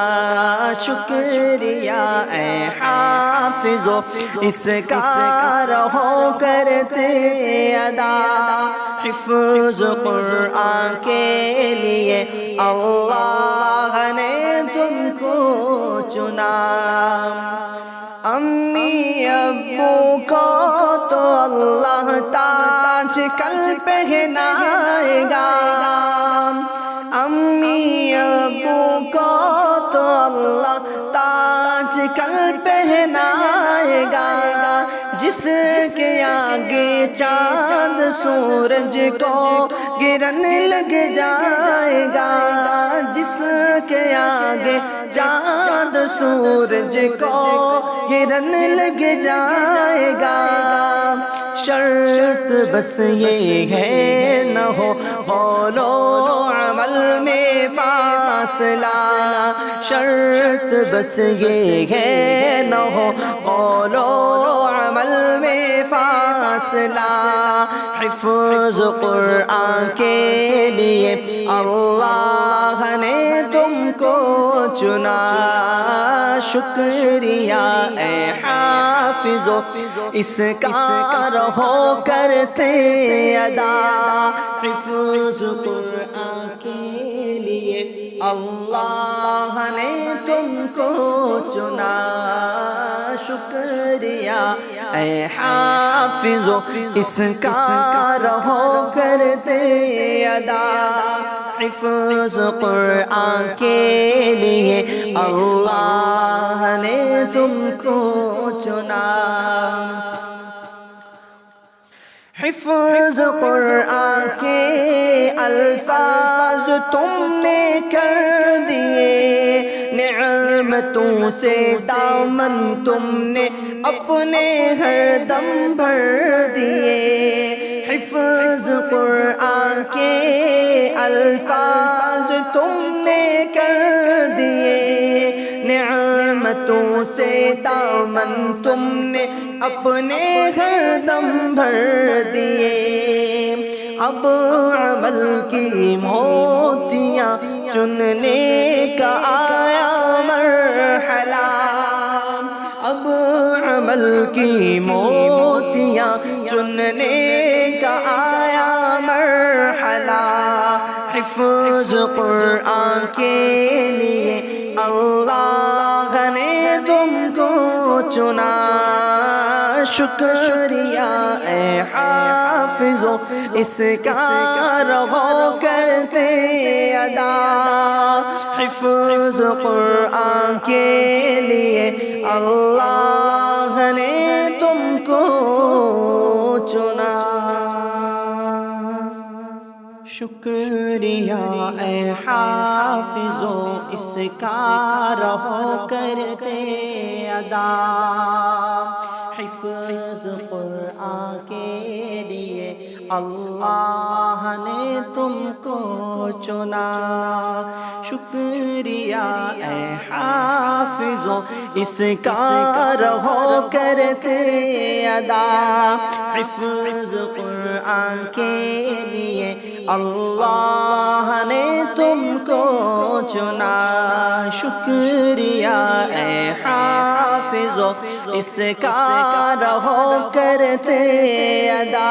شکریہ اے حافظو اس کا رہو کرتے ادا حفظ قرآن کے لیے اللہ نے تم کو چنا امی ابو کو تو اللہ تاج کل پہنائے گا امی ابو کو تو اللہ تاج کل پہنائے گا جس کے آگے چاند سورج کو گرن لگ جائے گا جس کے آگے چاند سورج کو گرن لگ جائے گا شرط بس یہ ہے نہ ہو قول و عمل میں فاصلہ شرط بس یہ ہے نہ ہو قول و عمل میں فاصلہ حفظ قرآن کے لیے اللہ نے تم کو چنا شکریہ اے حافظو اس کا رہو کرتے ادا حفظ قرآن کے لیے اللہ نے تم کو چنا شکریہ اے حافظو اس کا رہو کرتے ادا حفظ قرآن کے لیے اللہ نے تم کو چنا حفظ قرآن کے الفاظ تم نے کر دیے نعمتوں سے دامن تم نے اپنے ہر دم بھر دیے حفظ قرآن کے الفاظ تم نے کر دیے نعمتوں سے دامن تم نے اپنے ہر دم بھر دیے اب عمل کی موتیاں چننے کا آیا مرحلہ اب عمل کی موتیاں چننے کا آیا مرحلہ حفظ قرآن کے لیے اللہ نے تم کو چنا شکریہ اے حافظو اس کا رہو کرتے ادا حفظ قرآن کے لیے اللہ نے تم کو چنا شکریہ اے حافظو اس کا رہو کرتے ادا حفظ قرآن کے لیے اللہ نے تم کو چنا شکریہ اے حافظو اس کا رہو کرتے ادا حفظ قرآن کے لیے اللہ نے تم کو چنا شکریہ اے حافظو اس کا رہو کرتے ادا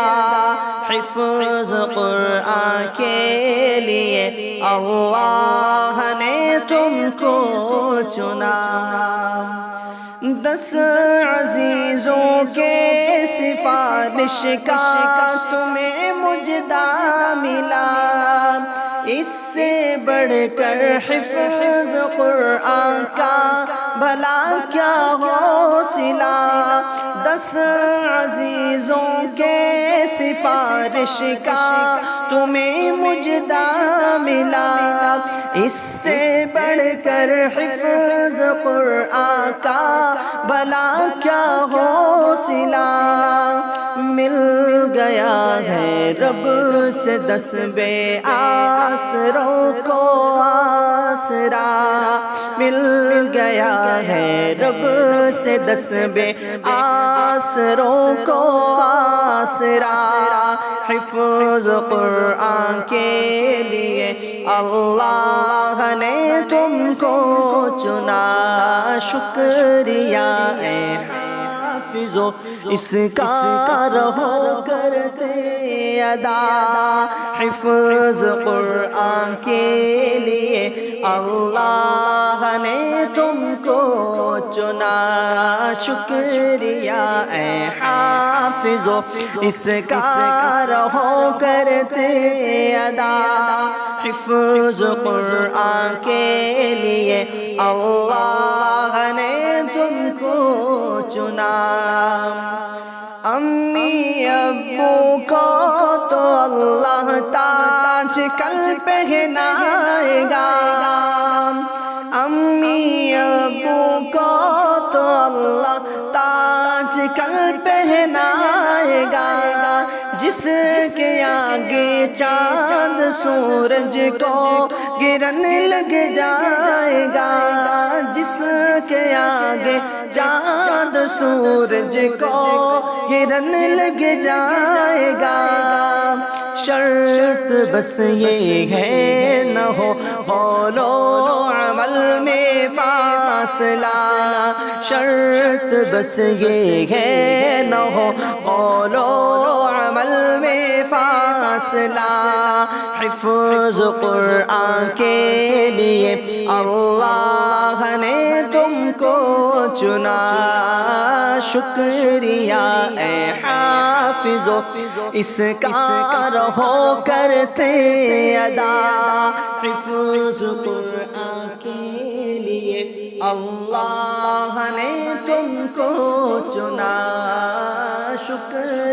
حفظ قرآن کے لیے اللہ نے تم کو چنا 10 عزیزوں کے سفارش کا تمہیں مجدہ ملا اس سے بڑھ کر حفظ قرآن کا بھلا کیا حوصلہ 10 عزیزوں کے سفارش کا تمہیں مجدہ ملا اس سے بڑھ کر حفظ قرآن کا بھلا کیا حوصلہ مل گیا ہے رب سے 10 بے آسروں کو آسرا مل گیا ہے رب سے 10 بے آسروں کو آسرا حفظ قرآن کے لیے اللہ نے تم کو چنا شکریہ اے حافظو اس کا رہو کرتے ادا حفظ قرآن کے لیے اللہ نے تم کو چنا شکریہ اے حافظو اس کا رہو کرتے ادا حفظ قرآن کے لیے اللہ نے تم کو چنا امی ابو کو تو اللہ تاج کل پہنائے گا امی ابو کو تو اللہ تاج کل پہنائے گا جس کے آگے چاند سورج کو گرن لگ جائے گا جس کے آگے چاند سورج کو گرن لگ جائے گا شرط بس یہ ہے نہ ہو قول و عمل میں فاصلہ شرط بس یہ ہے نہ ہو قول و عمل میں فاصلہ حفظ قرآن کے لیے اللہ نے تم کو چنا شکریہ اے حافظو اس کا رہو کرتے ادا حفظ قرآن کے لیے اللہ نے تم کو چنا شکریہ